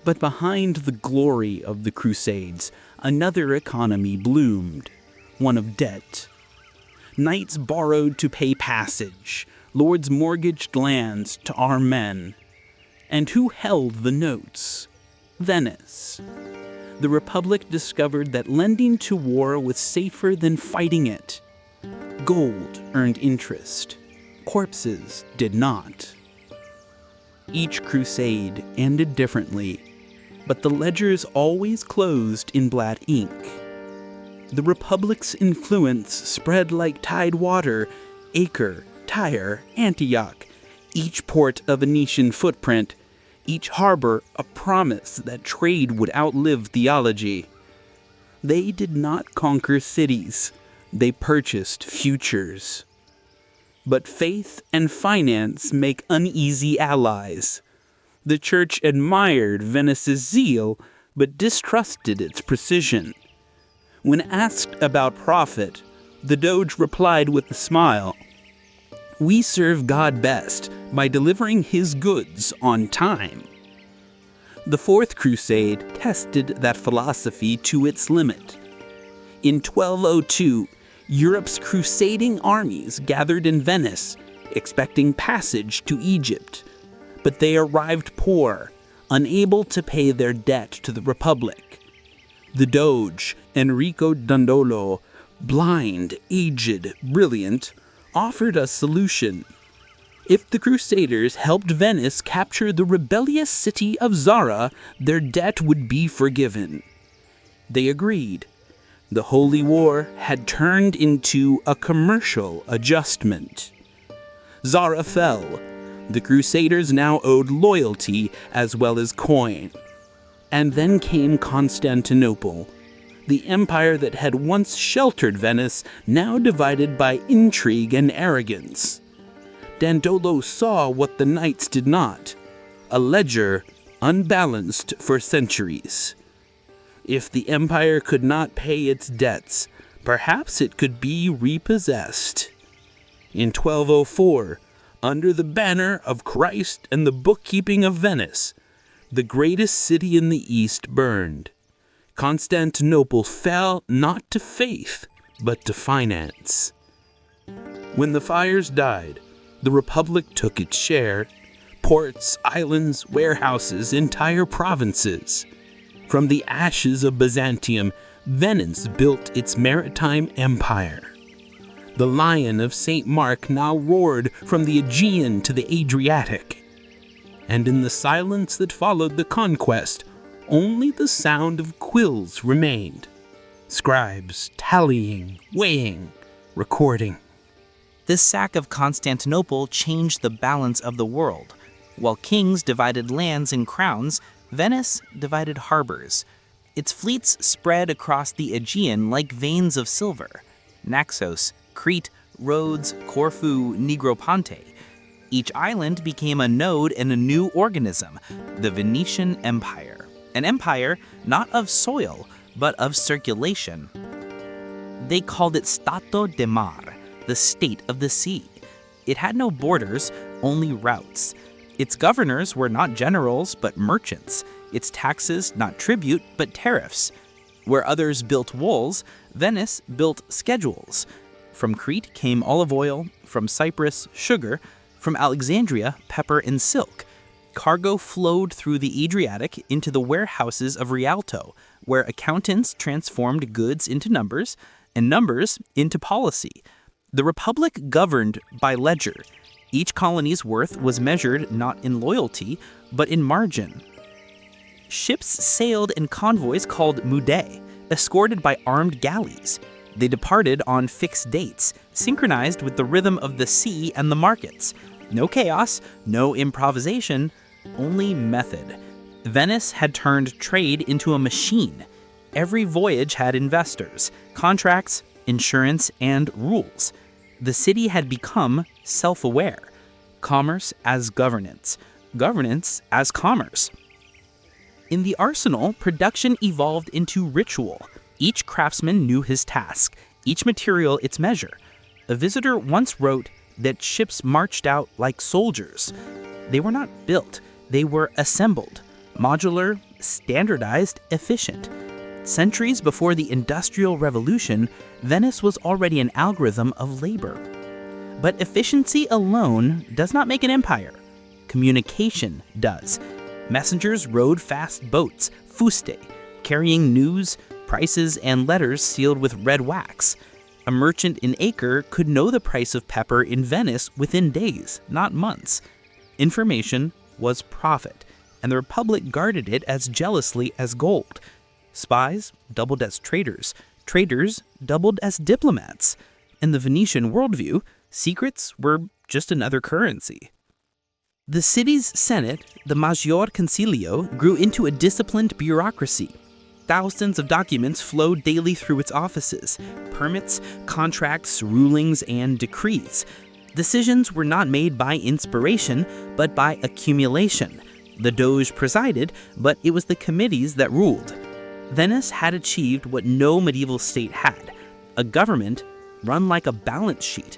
Speaker 2: But behind the glory of the Crusades, another economy bloomed, one of debt. Knights borrowed to pay passage, lords mortgaged lands to arm men. And who held the notes? Venice. The Republic discovered that lending to war was safer than fighting it. Gold earned interest. Corpses did not. Each crusade ended differently, but the ledgers always closed in black ink. The Republic's influence spread like tide water, Acre, Tyre, Antioch, each port a Venetian footprint, each harbor a promise that trade would outlive theology. They did not conquer cities, they purchased futures. But faith and finance make uneasy allies. The church admired Venice's zeal, but distrusted its precision. When asked about profit, the Doge replied with a smile, "We serve God best by delivering his goods on time." The Fourth Crusade tested that philosophy to its limit. In 1202, Europe's crusading armies gathered in Venice, expecting passage to Egypt. But they arrived poor, unable to pay their debt to the Republic. The Doge, Enrico Dandolo, blind, aged, brilliant, offered a solution. If the Crusaders helped Venice capture the rebellious city of Zara, their debt would be forgiven. They agreed. The Holy War had turned into a commercial adjustment. Zara fell. The Crusaders now owed loyalty as well as coin. And then came Constantinople, the empire that had once sheltered Venice, now divided by intrigue and arrogance. Dandolo saw what the knights did not, a ledger unbalanced for centuries. If the empire could not pay its debts, perhaps it could be repossessed. In 1204, under the banner of Christ and the bookkeeping of Venice, the greatest city in the East burned. Constantinople fell not to faith, but to finance. When the fires died, the Republic took its share, ports, islands, warehouses, entire provinces. From the ashes of Byzantium, Venice built its maritime empire. The Lion of St. Mark now roared from the Aegean to the Adriatic. And in the silence that followed the conquest, only the sound of quills remained. Scribes tallying, weighing, recording.
Speaker 1: This sack of Constantinople changed the balance of the world. While kings divided lands and crowns, Venice divided harbors. Its fleets spread across the Aegean like veins of silver. Naxos, Crete, Rhodes, Corfu, Negroponte. Each island became a node in a new organism, the Venetian Empire. An empire not of soil, but of circulation. They called it Stato de Mar, the state of the sea. It had no borders, only routes. Its governors were not generals, but merchants. Its taxes not tribute, but tariffs. Where others built walls, Venice built schedules.
Speaker 7: From Crete came olive oil, from Cyprus, sugar, from Alexandria, pepper and silk. Cargo flowed through the Adriatic into the warehouses of Rialto, where accountants transformed goods into numbers and numbers into policy. The Republic governed by ledger. Each colony's worth was measured not in loyalty, but in margin. Ships sailed in convoys called mudae, escorted by armed galleys. They departed on fixed dates, synchronized with the rhythm of the sea and the markets. No chaos, no improvisation, only method. Venice had turned trade into a machine. Every voyage had investors, contracts, insurance, and rules. The city had become self-aware. Commerce as governance, governance as commerce. In the arsenal, production evolved into ritual. Each craftsman knew his task, each material its measure. A visitor once wrote that ships marched out like soldiers. They were not built, they were assembled, modular, standardized, efficient. Centuries before the Industrial Revolution, Venice was already an algorithm of labor. But efficiency alone does not make an empire. Communication does. Messengers rode fast boats, fuste, carrying news, prices, and letters sealed with red wax. A merchant in Acre could know the price of pepper in Venice within days, not months. Information was profit, and the Republic guarded it as jealously as gold. Spies doubled as traders, traders doubled as diplomats. In the Venetian worldview, secrets were just another currency. The city's senate, the Maggior Concilio, grew into a disciplined bureaucracy. Thousands of documents flowed daily through its offices: permits, contracts, rulings, and decrees. Decisions were not made by inspiration, but by accumulation. The Doge presided, but it was the committees that ruled. Venice had achieved what no medieval state had: a government run like a balance sheet.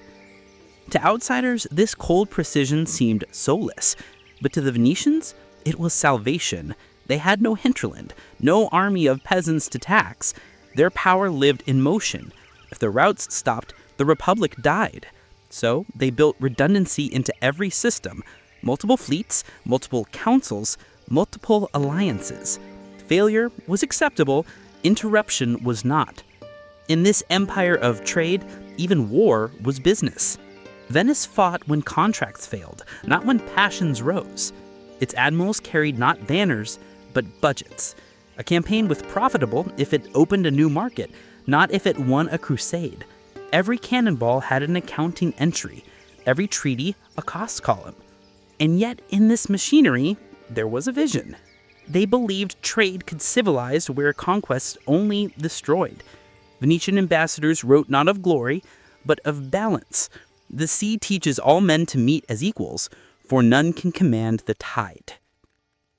Speaker 7: To outsiders, this cold precision seemed soulless, but to the Venetians, it was salvation. They had no hinterland, no army of peasants to tax. Their power lived in motion. If the routes stopped, the Republic died. So they built redundancy into every system: multiple fleets, multiple councils, multiple alliances. Failure was acceptable, interruption was not. In this empire of trade, even war was business. Venice fought when contracts failed, not when passions rose. Its admirals carried not banners, but budgets. A campaign was profitable if it opened a new market, not if it won a crusade. Every cannonball had an accounting entry, every treaty a cost column. And yet, in this machinery, there was a vision. They believed trade could civilize where conquest only destroyed. Venetian ambassadors wrote not of glory, but of balance. The sea teaches all men to meet as equals, for none can command the tide.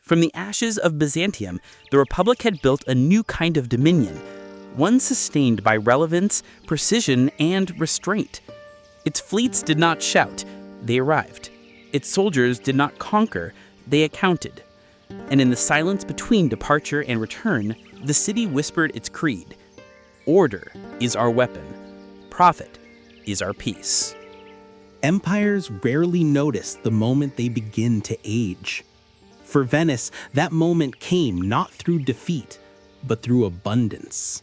Speaker 7: From the ashes of Byzantium, the Republic had built a new kind of dominion, one sustained by relevance, precision, and restraint. Its fleets did not shout, they arrived. Its soldiers did not conquer, they accounted. And in the silence between departure and return, the city whispered its creed: order is our weapon, profit is our peace.
Speaker 2: Empires rarely notice the moment they begin to age. For Venice, that moment came not through defeat, but through abundance.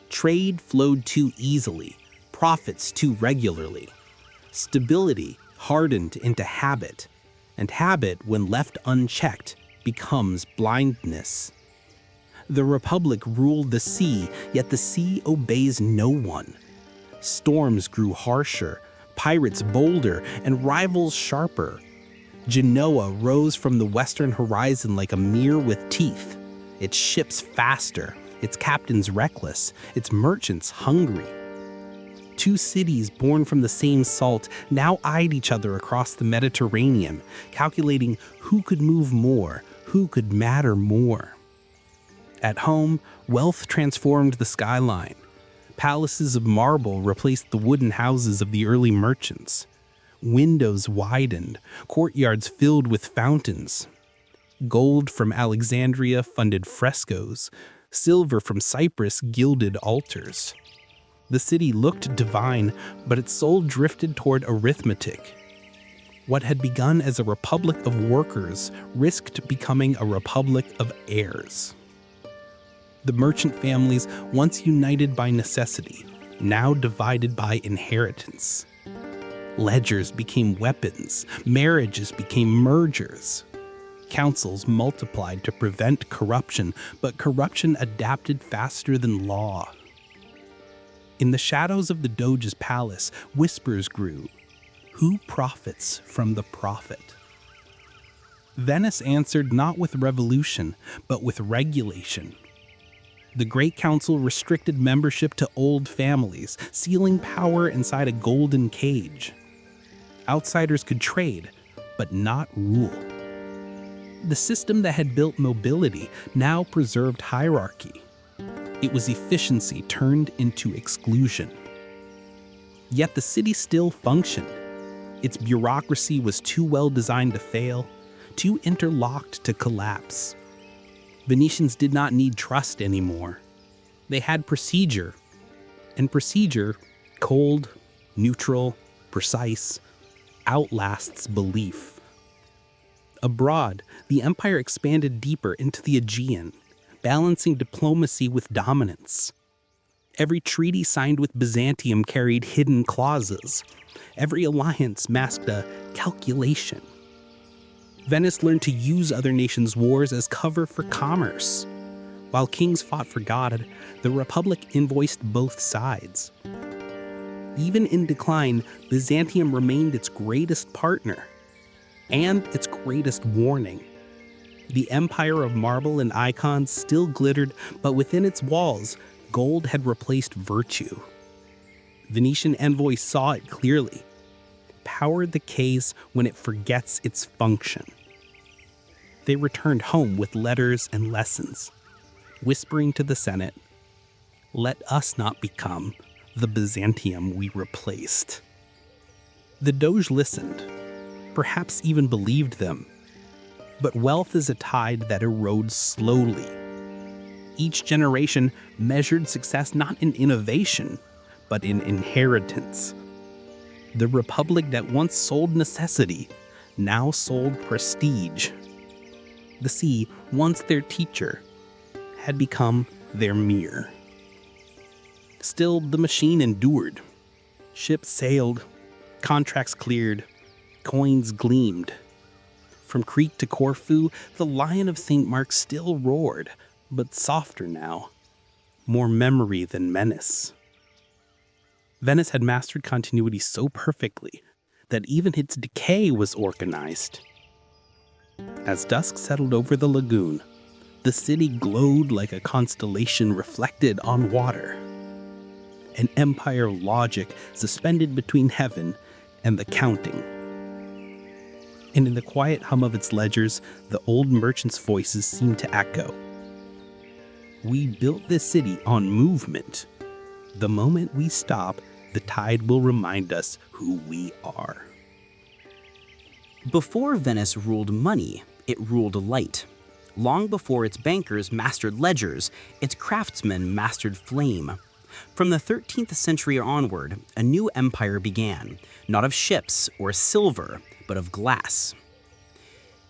Speaker 2: Trade flowed too easily, profits too regularly. Stability hardened into habit, and habit, when left unchecked, becomes blindness. The Republic ruled the sea, yet the sea obeys no one. Storms grew harsher, pirates bolder, and rivals sharper. Genoa rose from the western horizon like a mirror with teeth, its ships faster, its captains reckless, its merchants hungry. Two cities born from the same salt now eyed each other across the Mediterranean, calculating who could move more, who could matter more. At home, wealth transformed the skyline. Palaces of marble replaced the wooden houses of the early merchants. Windows widened, courtyards filled with fountains. Gold from Alexandria funded frescoes, silver from Cyprus gilded altars. The city looked divine, but its soul drifted toward arithmetic. What had begun as a republic of workers risked becoming a republic of heirs. The merchant families, once united by necessity, now divided by inheritance. Ledgers became weapons, marriages became mergers. Councils multiplied to prevent corruption, but corruption adapted faster than law. In the shadows of the Doge's palace, whispers grew. Who profits from the prophet? Venice answered not with revolution, but with regulation. The Great Council restricted membership to old families, sealing power inside a golden cage. Outsiders could trade, but not rule. The system that had built mobility now preserved hierarchy. It was efficiency turned into exclusion. Yet the city still functioned. Its bureaucracy was too well designed to fail, too interlocked to collapse. Venetians did not need trust anymore. They had procedure. And procedure, cold, neutral, precise, outlasts belief. Abroad, the empire expanded deeper into the Aegean, balancing diplomacy with dominance. Every treaty signed with Byzantium carried hidden clauses. Every alliance masked a calculation. Venice learned to use other nations' wars as cover for commerce. While kings fought for God, the Republic invoiced both sides. Even in decline, Byzantium remained its greatest partner and its greatest warning. The empire of marble and icons still glittered, but within its walls, gold had replaced virtue. Venetian envoys saw it clearly. Power decays when it forgets its function. They returned home with letters and lessons, whispering to the Senate, "Let us not become the Byzantium we replaced." The Doge listened, perhaps even believed them. But wealth is a tide that erodes slowly. Each generation measured success not in innovation, but in inheritance. The republic that once sold necessity now sold prestige. The sea, once their teacher, had become their mirror. Still, the machine endured. Ships sailed, contracts cleared, coins gleamed. From Crete to Corfu, the Lion of St. Mark still roared, but softer now, more memory than menace. Venice had mastered continuity so perfectly that even its decay was organized. As dusk settled over the lagoon, the city glowed like a constellation reflected on water. An empire of logic suspended between heaven and the counting. And in the quiet hum of its ledgers, the old merchants' voices seemed to echo. We built this city on movement. The moment we stop, the tide will remind us who we are.
Speaker 1: Before Venice ruled money, it ruled light. Long before its bankers mastered ledgers, its craftsmen mastered flame. From the 13th century onward, a new empire began, not of ships or silver, but of glass.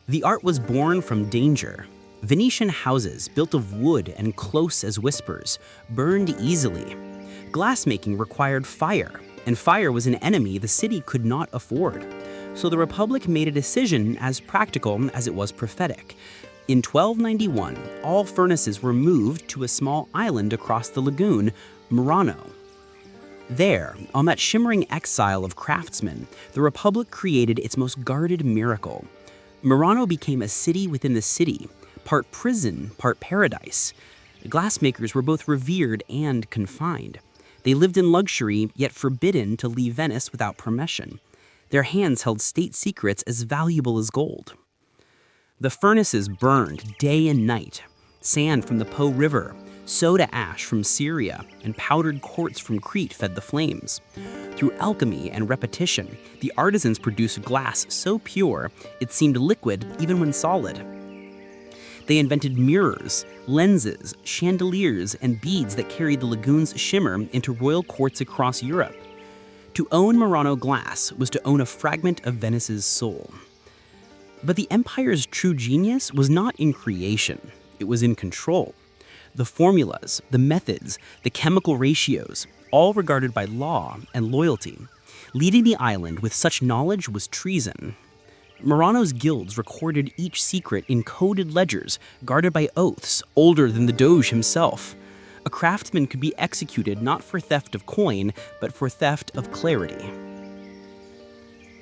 Speaker 1: The art was born from danger. Venetian houses, built of wood and close as whispers, burned easily. Glassmaking required fire, and fire was an enemy the city could not afford. So the Republic made a decision as practical as it was prophetic. In 1291, all furnaces were moved to a small island across the lagoon, Murano. There, on that shimmering exile of craftsmen, the Republic created its most guarded miracle. Murano became a city within the city, part prison, part paradise. Glassmakers were both revered and confined. They lived in luxury, yet forbidden to leave Venice without permission. Their hands held state secrets as valuable as gold. The furnaces burned day and night. Sand from the Po River, soda ash from Syria, and powdered quartz from Crete fed the flames. Through alchemy and repetition, the artisans produced glass so pure it seemed liquid even when solid.
Speaker 2: They invented mirrors, lenses, chandeliers, and beads that carried the lagoon's shimmer into royal courts across Europe. To own Murano glass was to own a fragment of Venice's soul. But the empire's true genius was not in creation, it was in control. The formulas, the methods, the chemical ratios, all regarded by law and loyalty. Leading the island with such knowledge was treason. Murano's guilds recorded each secret in coded ledgers guarded by oaths older than the Doge himself. A craftsman could be executed not for theft of coin, but for theft of clarity.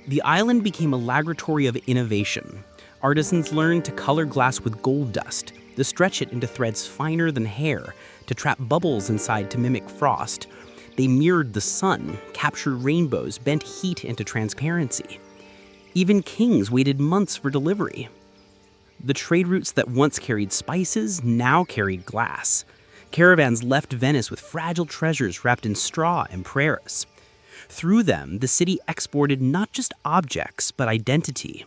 Speaker 2: The island became a laboratory of innovation. Artisans learned to color glass with gold dust, to stretch it into threads finer than hair, to trap bubbles inside to mimic frost. They mirrored the sun, captured rainbows, bent heat into transparency. Even kings waited months for delivery. The trade routes that once carried spices now carried glass. Caravans left Venice with fragile treasures wrapped in straw and prayers. Through them, the city exported not just objects, but identity.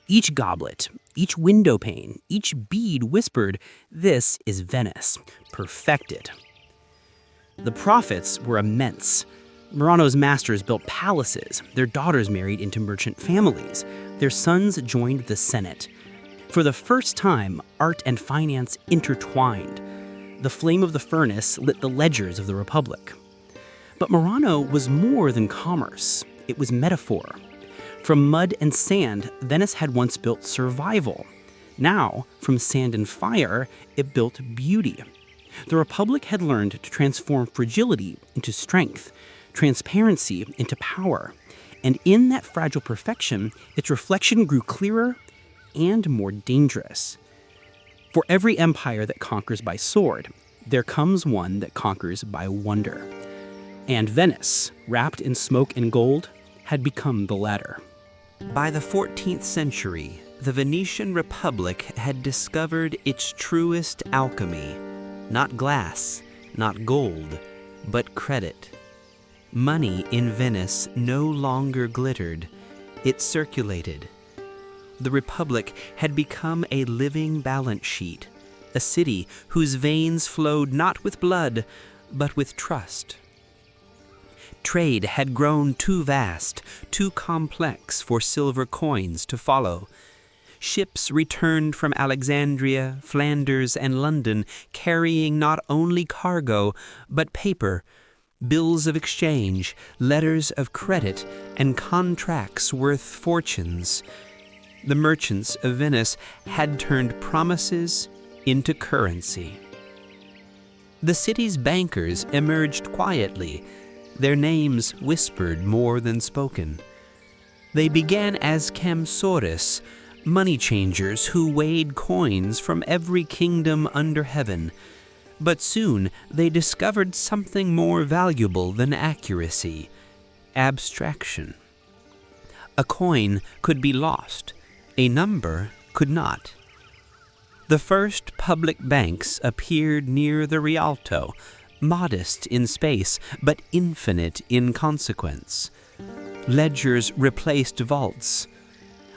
Speaker 2: Each goblet, each window pane, each bead whispered, "This is Venice, perfected." The profits were immense. Murano's masters built palaces, their daughters married into merchant families, their sons joined the Senate. For the first time, art and finance intertwined. The flame of the furnace lit the ledgers of the Republic. But Murano was more than commerce, it was metaphor. From mud and sand, Venice had once built survival. Now, from sand and fire, it built beauty. The Republic had learned to transform fragility into strength, transparency into power, and in that fragile perfection, its reflection grew clearer and more dangerous. For every empire that conquers by sword, there comes one that conquers by wonder. And Venice, wrapped in smoke and gold, had become the latter.
Speaker 1: By the 14th century, the Venetian Republic had discovered its truest alchemy. Not glass, not gold, but credit. Money in Venice no longer glittered, it circulated. The Republic had become a living balance sheet, a city whose veins flowed not with blood, but with trust. Trade had grown too vast, too complex for silver coins to follow. Ships returned from Alexandria, Flanders, and London carrying not only cargo, but paper, bills of exchange, letters of credit, and contracts worth fortunes. The merchants of Venice had turned promises into currency. The city's bankers emerged quietly, their names whispered more than spoken. They began as camsores, money changers who weighed coins from every kingdom under heaven. But soon they discovered something more valuable than accuracy: abstraction. A coin could be lost, a number could not. The first public banks appeared near the Rialto, modest in space, but infinite in consequence. Ledgers replaced vaults.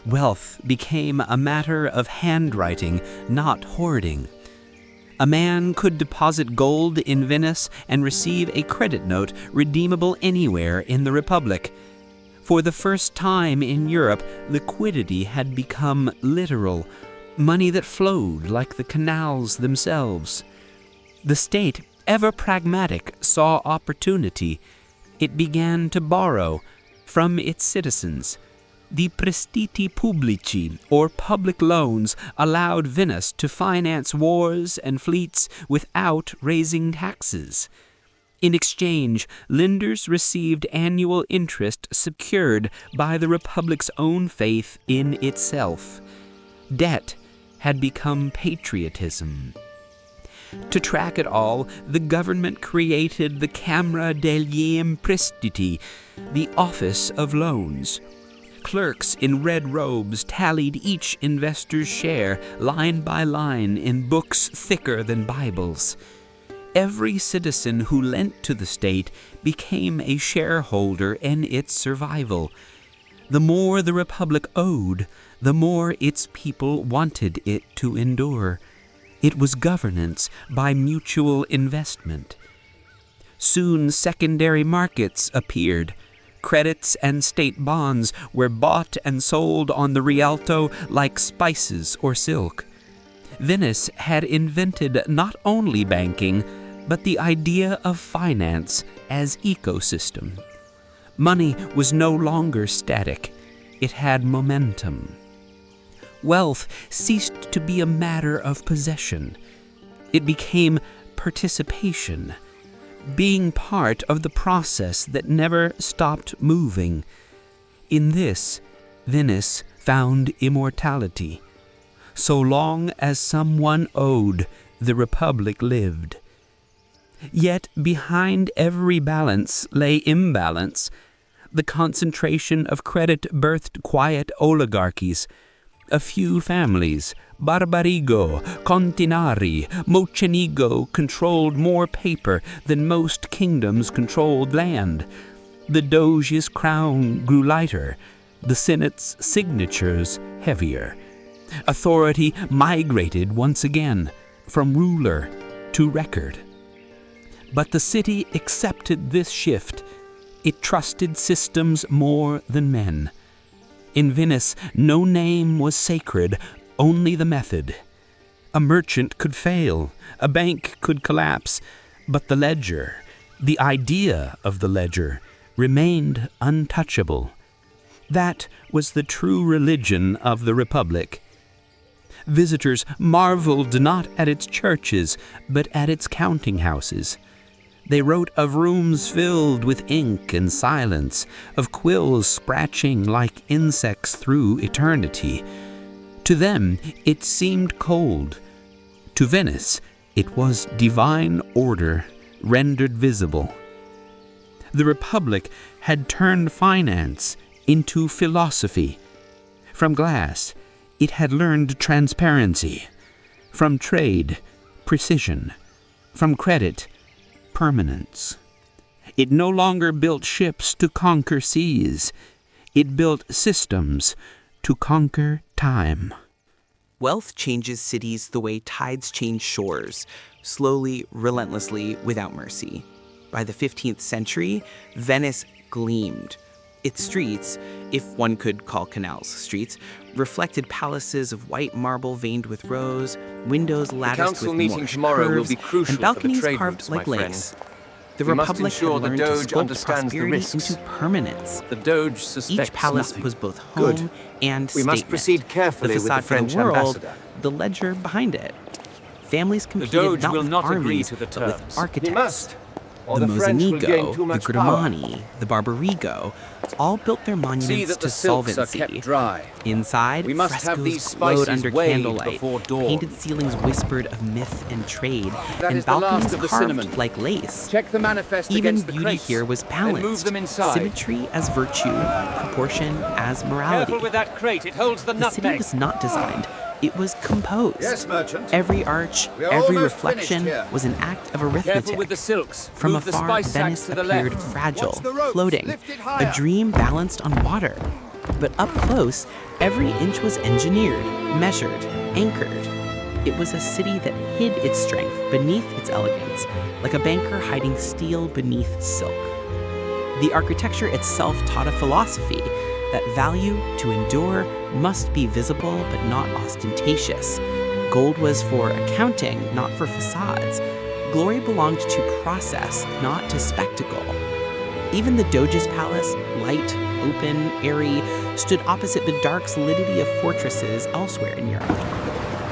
Speaker 1: Wealth became a matter of handwriting, not hoarding. A man could deposit gold in Venice and receive a credit note redeemable anywhere in the Republic. For the first time in Europe, liquidity had become literal, money that flowed like the canals themselves. The state, ever pragmatic, saw opportunity. It began to borrow from its citizens. The prestiti publici, or public loans, allowed Venice to finance wars and fleets without raising taxes. In exchange, lenders received annual interest secured by the Republic's own faith in itself. Debt had become patriotism. To track it all, the government created the Camera degli Imprestiti, the Office of Loans. Clerks in red robes tallied each investor's share, line by line, in books thicker than Bibles. Every citizen who lent to the state became a shareholder in its survival. The more the Republic owed,
Speaker 2: the more its people wanted it to endure. It was governance by mutual investment. Soon secondary markets appeared. Credits and state bonds were bought and sold on the Rialto like spices or silk. Venice had invented not only banking, but the idea of finance as ecosystem. Money was no longer static. It had momentum. Wealth ceased to be a matter of possession. It became participation, being part of the process that never stopped moving. In this, Venice found immortality. So long as someone owed, the Republic lived. Yet behind every balance lay imbalance. The concentration of credit birthed quiet oligarchies. A few families, Barbarigo, Continari, Mocenigo, controlled more paper than most kingdoms controlled land. The Doge's crown grew lighter, the Senate's signatures heavier. Authority migrated once again, from ruler to record. But the city accepted this shift. It trusted systems more than men. In Venice, no name was sacred, only the method. A merchant could fail, a bank could collapse, but the ledger, the idea of the ledger, remained untouchable. That was the true religion of the Republic. Visitors marveled not at its churches, but at its counting houses. They wrote of rooms filled with ink and silence, of quills scratching like insects through eternity. To them, it seemed cold. To Venice, it was divine order rendered visible. The Republic had turned finance into philosophy. From glass, it had learned transparency. From trade, precision. From credit, permanence. It no longer built ships to conquer seas. It built systems to conquer time.
Speaker 5: Wealth changes cities the way tides change shores, slowly, relentlessly, without mercy. By the 15th century, Venice gleamed. Its streets, if one could call canals streets, reflected palaces of white marble veined with rose, windows latticed with Moorish curves, and balconies carved like lace. The Republic had learned to sculpt prosperity into permanence.
Speaker 6: The Doge suspects
Speaker 5: Each palace
Speaker 6: nothing.
Speaker 5: was both home and
Speaker 6: We
Speaker 5: statement.
Speaker 6: must proceed carefully
Speaker 5: the
Speaker 6: with the
Speaker 5: facade
Speaker 6: French
Speaker 5: for the world,
Speaker 6: ambassador.
Speaker 5: the ledger behind it. Families competed
Speaker 6: Doge
Speaker 5: not
Speaker 6: will
Speaker 5: with
Speaker 6: not agree
Speaker 5: armies,
Speaker 6: to the
Speaker 5: but with
Speaker 6: terms.
Speaker 5: architects.
Speaker 6: He must, or
Speaker 5: The
Speaker 6: the French will gain
Speaker 5: Mosenigo,
Speaker 6: too
Speaker 5: the
Speaker 6: much power.
Speaker 5: Grimani, the Barbarigo, all built their
Speaker 6: See
Speaker 5: monuments
Speaker 6: that
Speaker 5: to
Speaker 6: the silks are
Speaker 5: solvency.
Speaker 6: kept dry.
Speaker 5: Inside,
Speaker 6: We must have
Speaker 5: frescoes
Speaker 6: these
Speaker 5: glowed
Speaker 6: spices
Speaker 5: under
Speaker 6: weighed
Speaker 5: candlelight,
Speaker 6: before dawn.
Speaker 5: painted ceilings whispered of myth and trade,
Speaker 6: That
Speaker 5: and
Speaker 6: is the last
Speaker 5: balconies
Speaker 6: of the
Speaker 5: carved
Speaker 6: cinnamon.
Speaker 5: like lace.
Speaker 6: Check the manifest
Speaker 5: Even
Speaker 6: against the
Speaker 5: beauty
Speaker 6: crates,
Speaker 5: here was
Speaker 6: then
Speaker 5: balanced.
Speaker 6: move them inside.
Speaker 5: Symmetry as virtue, proportion as morality.
Speaker 6: Careful with that crate, it holds the
Speaker 5: The city
Speaker 6: nutmeg.
Speaker 5: was not designed, it was composed.
Speaker 3: Yes, merchant.
Speaker 5: Every arch,
Speaker 3: We're
Speaker 5: every
Speaker 3: almost
Speaker 5: reflection
Speaker 3: finished here.
Speaker 5: was an act of
Speaker 6: Careful
Speaker 5: arithmetic.
Speaker 6: with the silks.
Speaker 5: From
Speaker 6: Move the
Speaker 5: afar,
Speaker 6: spice sacks
Speaker 5: Venice
Speaker 6: to the
Speaker 5: appeared
Speaker 6: left.
Speaker 5: fragile,
Speaker 3: Watch the ropes,
Speaker 5: floating,
Speaker 3: lift it
Speaker 5: a
Speaker 3: higher.
Speaker 5: dream balanced on water. But up close, every inch was engineered, measured, anchored. It was a city that hid its strength beneath its elegance, like a banker hiding steel beneath silk. The architecture itself taught a philosophy that value, to endure, must be visible but not ostentatious. Gold was for accounting, not for facades. Glory belonged to process, not to spectacle. Even the Doge's palace, light, open, airy, stood opposite the dark solidity of fortresses elsewhere in Europe.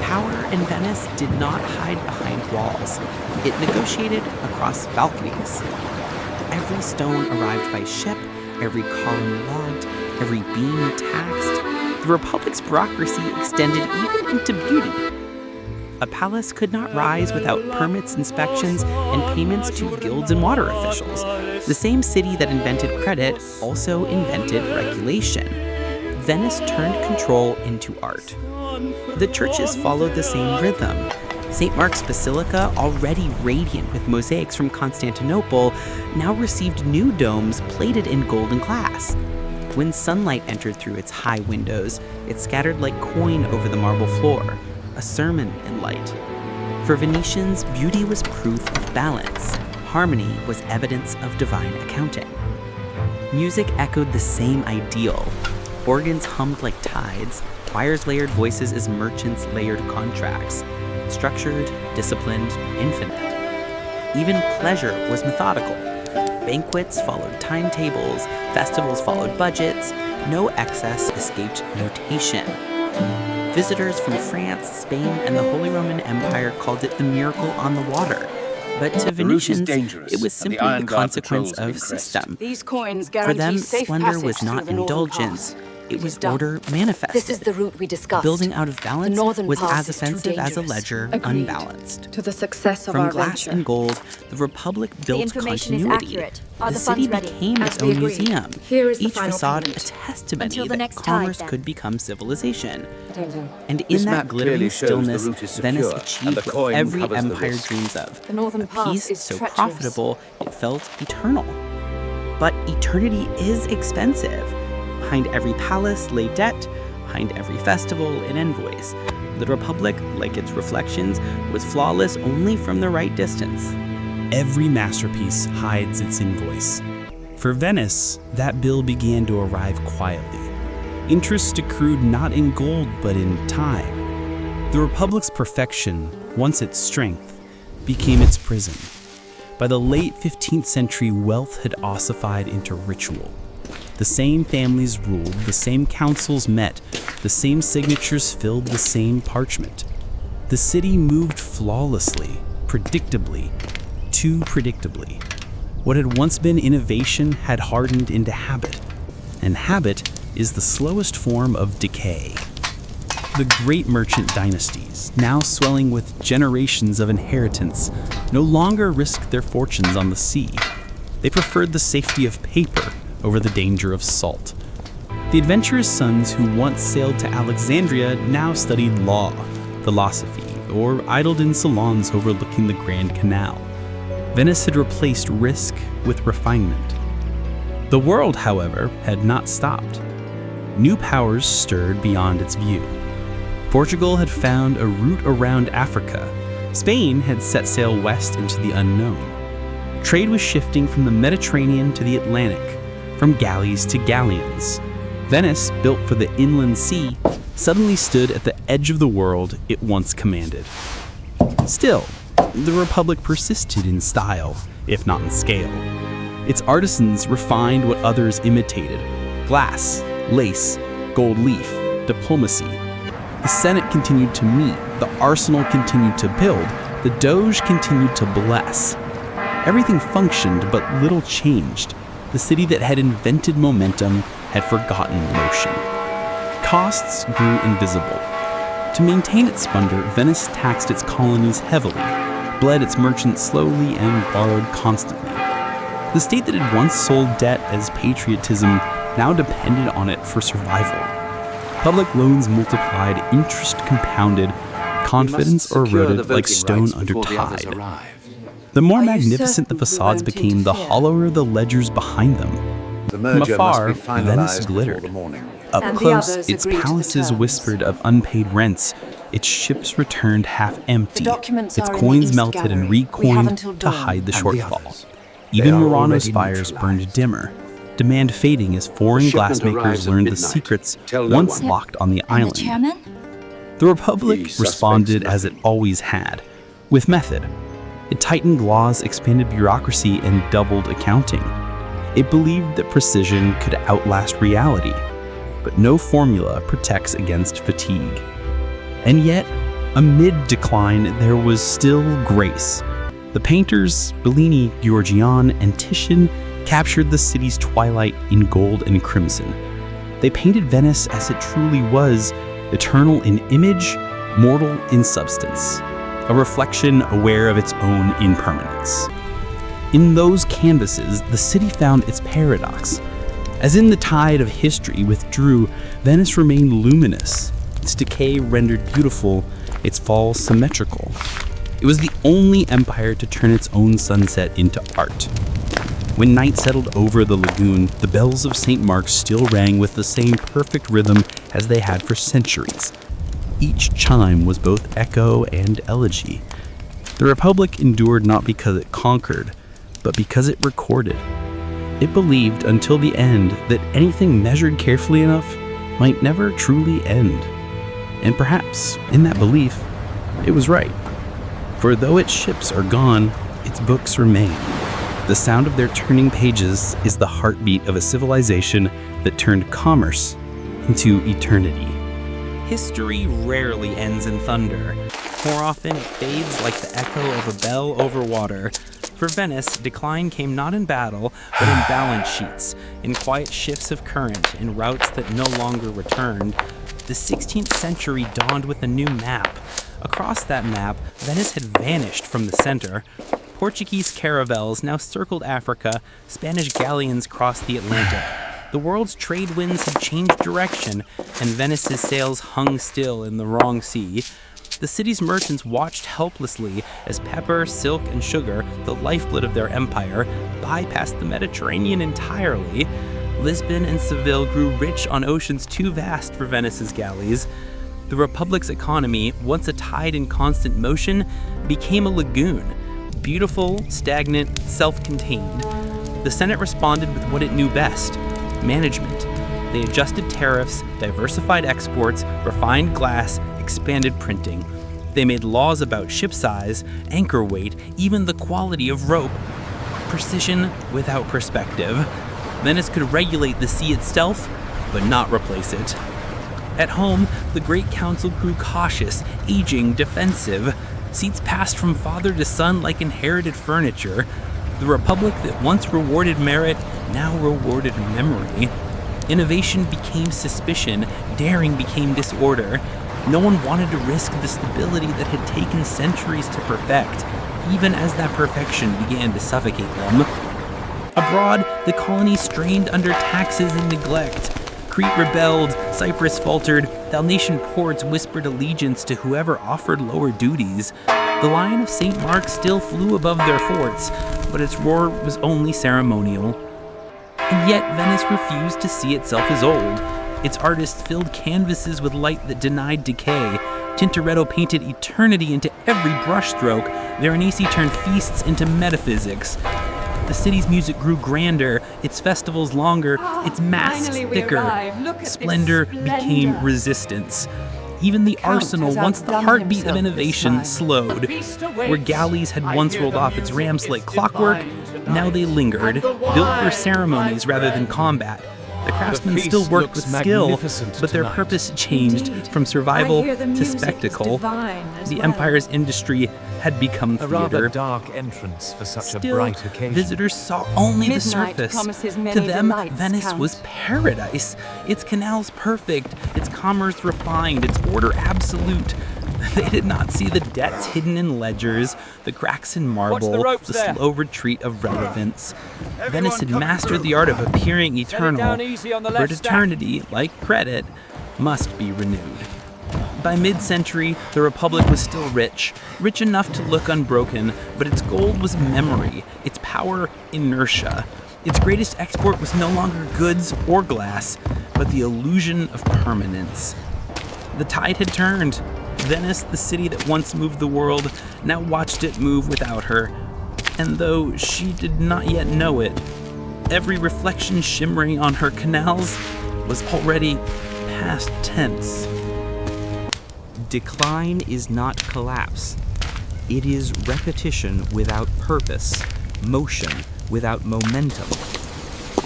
Speaker 5: Power in Venice did not hide behind walls. It negotiated across balconies. Every stone arrived by ship, every column logged, every beam taxed. The Republic's bureaucracy extended even into beauty. A palace could not rise without permits, inspections, and payments to guilds and water officials. The same city that invented credit also invented regulation. Venice turned control into art. The churches followed the same rhythm. St. Mark's Basilica, already radiant with mosaics from Constantinople, now received new domes plated in gold and glass. When sunlight entered through its high windows, it scattered like coin over the marble floor, a sermon in light. For Venetians, beauty was proof of balance. Harmony was evidence of divine accounting. Music echoed the same ideal. Organs hummed like tides, choirs layered voices as merchants layered contracts. Structured, disciplined, infinite. Even pleasure was methodical. Banquets followed timetables, festivals followed budgets, no excess escaped notation. Visitors from France, Spain, and the Holy Roman Empire called it the miracle on the water. But to Venetians, it was simply the consequence of system.
Speaker 8: These coins
Speaker 5: For
Speaker 8: guarantee
Speaker 5: them,
Speaker 8: safe
Speaker 5: splendor
Speaker 8: passage
Speaker 5: was
Speaker 8: through
Speaker 5: not
Speaker 8: the northern
Speaker 5: indulgence.
Speaker 8: pass.
Speaker 5: It was
Speaker 8: done.
Speaker 5: order manifested.
Speaker 8: This is the route we discussed.
Speaker 5: Building out of balance
Speaker 8: northern
Speaker 5: was
Speaker 8: pass
Speaker 5: as
Speaker 8: is too
Speaker 5: offensive as a
Speaker 8: dangerous.
Speaker 5: ledger
Speaker 4: Agreed.
Speaker 5: unbalanced.
Speaker 4: To the success of
Speaker 5: From
Speaker 4: our
Speaker 5: glass
Speaker 4: venture.
Speaker 5: and gold, the Republic built
Speaker 9: information is
Speaker 5: continuity.
Speaker 9: accurate. Are
Speaker 5: The
Speaker 9: the
Speaker 5: city
Speaker 9: funds ready?
Speaker 5: became its
Speaker 4: As we
Speaker 5: own
Speaker 4: agreed.
Speaker 5: museum.
Speaker 4: Here is the
Speaker 5: Each
Speaker 4: final
Speaker 5: facade
Speaker 4: payment.
Speaker 5: a testimony
Speaker 9: Until the
Speaker 5: that
Speaker 9: next tide,
Speaker 5: commerce
Speaker 9: then.
Speaker 5: could become civilization. And in
Speaker 6: This
Speaker 5: that
Speaker 6: map
Speaker 5: glittering
Speaker 6: clearly shows the
Speaker 5: stillness,
Speaker 6: route is
Speaker 5: Venice
Speaker 6: secure, and
Speaker 5: achieved
Speaker 6: the
Speaker 5: what
Speaker 6: coin
Speaker 5: every
Speaker 6: covers the
Speaker 5: empire
Speaker 6: risk.
Speaker 5: dreams of.
Speaker 4: The northern
Speaker 5: A
Speaker 4: pass
Speaker 5: peace
Speaker 4: is
Speaker 5: so
Speaker 4: treacherous.
Speaker 5: profitable it felt eternal. But eternity is expensive. Behind every palace lay debt, behind every festival an invoice. The Republic, like its reflections, was flawless only from the right distance.
Speaker 2: Every masterpiece hides its invoice. For Venice, that bill began to arrive quietly. Interest accrued not in gold, but in time. The Republic's perfection, once its strength, became its prison. By the late 15th century, wealth had ossified into ritual. The same families ruled, the same councils met, the same signatures filled the same parchment. The city moved flawlessly, predictably, too predictably. What had once been innovation had hardened into habit, and habit is the slowest form of decay. The great merchant dynasties, now swelling with generations of inheritance, no longer risked their fortunes on the sea. They preferred the safety of paper over the danger of salt. The adventurous sons who once sailed to Alexandria now studied law, philosophy, or idled in salons overlooking the Grand Canal. Venice had replaced risk with refinement. The world, however, had not stopped. New powers stirred beyond its view. Portugal had found a route around Africa. Spain had set sail west into the unknown. Trade was shifting from the Mediterranean to the Atlantic, from galleys to galleons. Venice, built for the inland sea, suddenly stood at the edge of the world it once commanded. Still, the Republic persisted in style, if not in scale. Its artisans refined what others imitated: glass, lace, gold leaf, diplomacy. The Senate continued to meet, the arsenal continued to build, the Doge continued to bless. Everything functioned, but little changed. The city that had invented momentum had forgotten motion. Costs grew invisible. To maintain its splendor, Venice taxed its colonies heavily, bled its merchants slowly, and borrowed constantly. The state that had once sold debt as patriotism now depended on it for survival. Public loans multiplied, interest compounded, confidence eroded like stone under tide. The more magnificent the facades became, the hollower the ledgers behind them. From afar, Venice glittered. Up close, its palaces whispered of unpaid rents, its ships returned half empty, its coins melted and recoined to hide the shortfall. Even Murano's fires burned dimmer, demand fading as foreign glassmakers learned the secrets once locked on the island.
Speaker 9: The chairman?
Speaker 2: The Republic responded as it always had, with method. It tightened laws, expanded bureaucracy, and doubled accounting. It believed that precision could outlast reality, but no formula protects against fatigue. And yet, amid decline, there was still grace. The painters, Bellini, Giorgione, and Titian, captured the city's twilight in gold and crimson. They painted Venice as it truly was, eternal in image, mortal in substance, a reflection aware of its own impermanence. In those canvases, the city found its paradox. As in the tide of history withdrew, Venice remained luminous, its decay rendered beautiful, its fall symmetrical. It was the only empire to turn its own sunset into art. When night settled over the lagoon, the bells of St. Mark's still rang with the same perfect rhythm as they had for centuries. Each chime was both echo and elegy. The Republic endured not because it conquered, but because it recorded. It believed until the end that anything measured carefully enough might never truly end. And perhaps, in that belief, it was right. For though its ships are gone, its books remain. The sound of their turning pages is the heartbeat of a civilization that turned commerce into eternity.
Speaker 5: History rarely ends in thunder. More often, it fades like the echo of a bell over water. For Venice, decline came not in battle, but in balance sheets, in quiet shifts of current, in routes that no longer returned. The 16th century dawned with a new map. Across that map, Venice had vanished from the center. Portuguese caravels now circled Africa, Spanish galleons crossed the Atlantic. The world's trade winds had changed direction, and Venice's sails hung still in the wrong sea. The city's merchants watched helplessly as pepper, silk, and sugar, the lifeblood of their empire, bypassed the Mediterranean entirely. Lisbon and Seville grew rich on oceans too vast for Venice's galleys. The Republic's economy, once a tide in constant motion, became a lagoon. Beautiful, stagnant, self-contained. The Senate responded with what it knew best: management. They adjusted tariffs, diversified exports, refined glass, expanded printing. They made laws about ship size, anchor weight, even the quality of rope. Precision without perspective. Venice could regulate the sea itself, but not replace it. At home, the Great Council grew cautious, aging, defensive. Seats passed from father to son like inherited furniture. The Republic that once rewarded merit now rewarded memory. Innovation became suspicion, daring became disorder. No one wanted to risk the stability that had taken centuries to perfect, even as that perfection began to suffocate them. Abroad, the colony strained under taxes and neglect. Crete rebelled, Cyprus faltered, Dalmatian ports whispered allegiance to whoever offered lower duties. The Lion of St. Mark still flew above their forts, but its roar was only ceremonial. And yet Venice refused to see itself as old. Its artists filled canvases with light that denied decay. Tintoretto painted eternity into every brushstroke. Veronese turned feasts into metaphysics. The city's music grew grander, its festivals longer, its masks thicker. Splendor became resistance. Even the arsenal, once the heartbeat of innovation, slowed. Where galleys had once rolled off its rams like clockwork, now they lingered, built for ceremonies rather than combat. The craftsmen still worked with skill, but their purpose changed from survival to spectacle. The Empire's industry had become theater.
Speaker 6: A rather dark entrance for such a bright occasion.
Speaker 5: Visitors saw only the surface. To them, Venice was paradise. Its canals perfect, its commerce refined, its order absolute. They did not see the debts hidden in ledgers, the cracks in marble, the slow retreat of relevance. Venice had mastered the art of appearing eternal, but eternity, like credit, must be renewed. By mid-century, the Republic was still rich enough to look unbroken, but its gold was memory, its power inertia. Its greatest export was no longer goods or glass, but the illusion of permanence. The tide had turned. Venice, the city that once moved the world, now watched it move without her. And though she did not yet know it, every reflection shimmering on her canals was already past tense.
Speaker 1: Decline is not collapse. It is repetition without purpose, motion without momentum.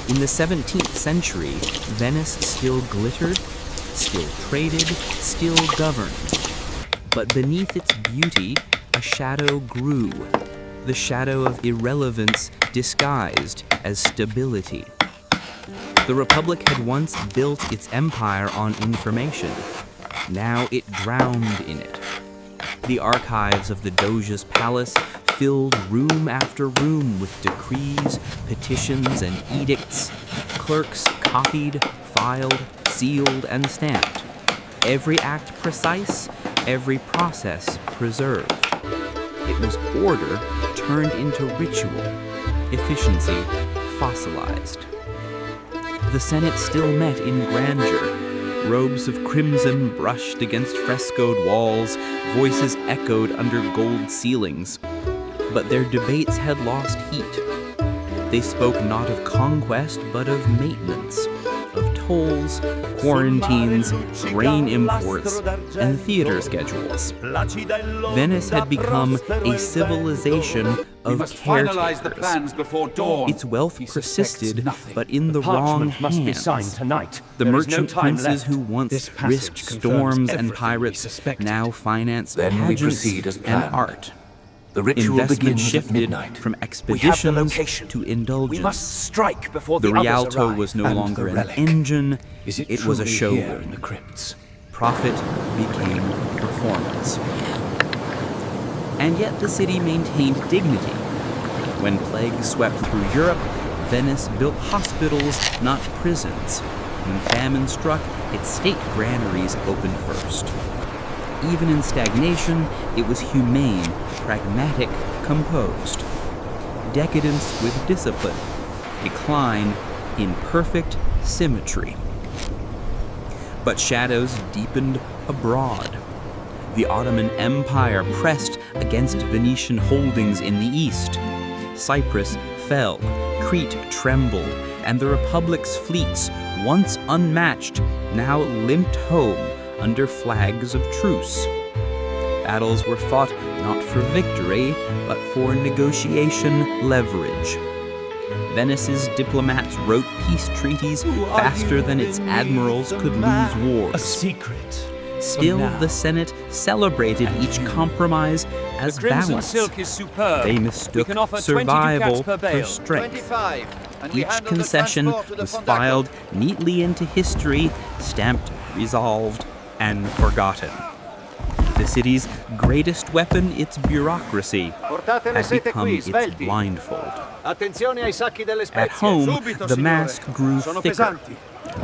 Speaker 1: In the 17th century, Venice still glittered, still traded, still governed. But beneath its beauty, a shadow grew, the shadow of irrelevance disguised as stability. The Republic had once built its empire on information. Now it drowned in it. The archives of the Doge's palace filled room after room with decrees, petitions, and edicts. Clerks copied, filed, sealed, and stamped. Every act precise, every process preserved. It was order turned into ritual, efficiency
Speaker 2: fossilized. The Senate still met in grandeur. Robes of crimson brushed against frescoed walls, voices echoed under gold ceilings. But their debates had lost heat. They spoke not of conquest, but of maintenance, of tolls, quarantines, grain imports, and theater schedules. Venice had become a civilization of caretakers. Its wealth persisted, but in the wrong hands. The merchant princes who once risked storms and pirates now finance pageants and art.
Speaker 3: The ritual
Speaker 2: Investment
Speaker 3: begins at
Speaker 2: shifted
Speaker 3: midnight.
Speaker 2: from
Speaker 3: We have the
Speaker 2: expeditions
Speaker 3: location.
Speaker 2: to indulgence.
Speaker 3: We must strike before
Speaker 2: The
Speaker 3: the others
Speaker 2: Rialto
Speaker 3: arrive.
Speaker 2: was no
Speaker 3: And
Speaker 2: longer
Speaker 3: the
Speaker 2: an
Speaker 3: relic.
Speaker 2: engine,
Speaker 3: Is it
Speaker 2: it was a
Speaker 3: truly here
Speaker 2: showroom.
Speaker 3: in the crypts?
Speaker 2: Profit became performance. And yet the city maintained dignity. When plague swept through Europe, Venice built hospitals, not prisons. When famine struck, its state granaries opened first. Even in stagnation, it was humane, pragmatic, composed. Decadence with discipline. Decline in perfect symmetry. But shadows deepened abroad. The Ottoman Empire pressed against Venetian holdings in the east. Cyprus fell, Crete trembled, and the Republic's fleets, once unmatched, now limped home under flags of truce. Battles were fought not for victory, but for negotiation leverage. Venice's diplomats wrote peace treaties faster than its admirals could lose wars.
Speaker 6: A secret.
Speaker 2: Still, the Senate celebrated each compromise as balance.
Speaker 6: Is superb.
Speaker 2: They mistook survival for strength. Each concession was filed neatly into history, stamped, resolved, and forgotten. The city's greatest weapon, its bureaucracy, had become its blindfold. At home, the mask grew thicker.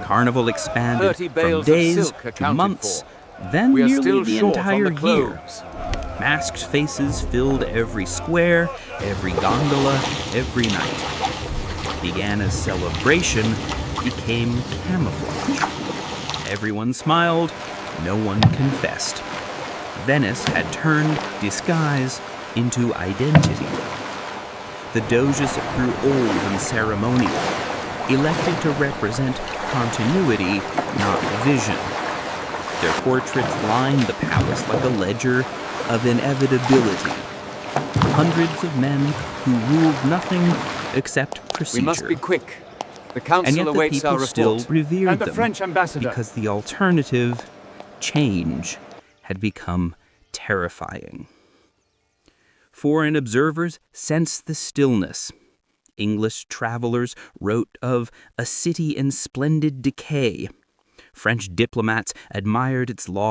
Speaker 2: Carnival expanded from days to months, then nearly the entire year. Masked faces filled every square, every gondola, every night. Began as celebration, became camouflage. Everyone smiled, no one confessed. Venice had turned disguise into identity. The doges grew old and ceremonial, elected to represent continuity, not vision. Their portraits lined the palace like a ledger of inevitability. Hundreds of men who ruled nothing except procedure.
Speaker 3: We must be quick. The
Speaker 2: And
Speaker 3: council
Speaker 2: yet the
Speaker 3: awaits
Speaker 2: people
Speaker 3: our
Speaker 2: still
Speaker 3: report.
Speaker 2: revered
Speaker 6: And the
Speaker 2: them
Speaker 6: French ambassador.
Speaker 2: because the alternative, change, had become terrifying. Foreign observers sensed the stillness. English travelers wrote of a city in splendid decay. French diplomats admired its laws.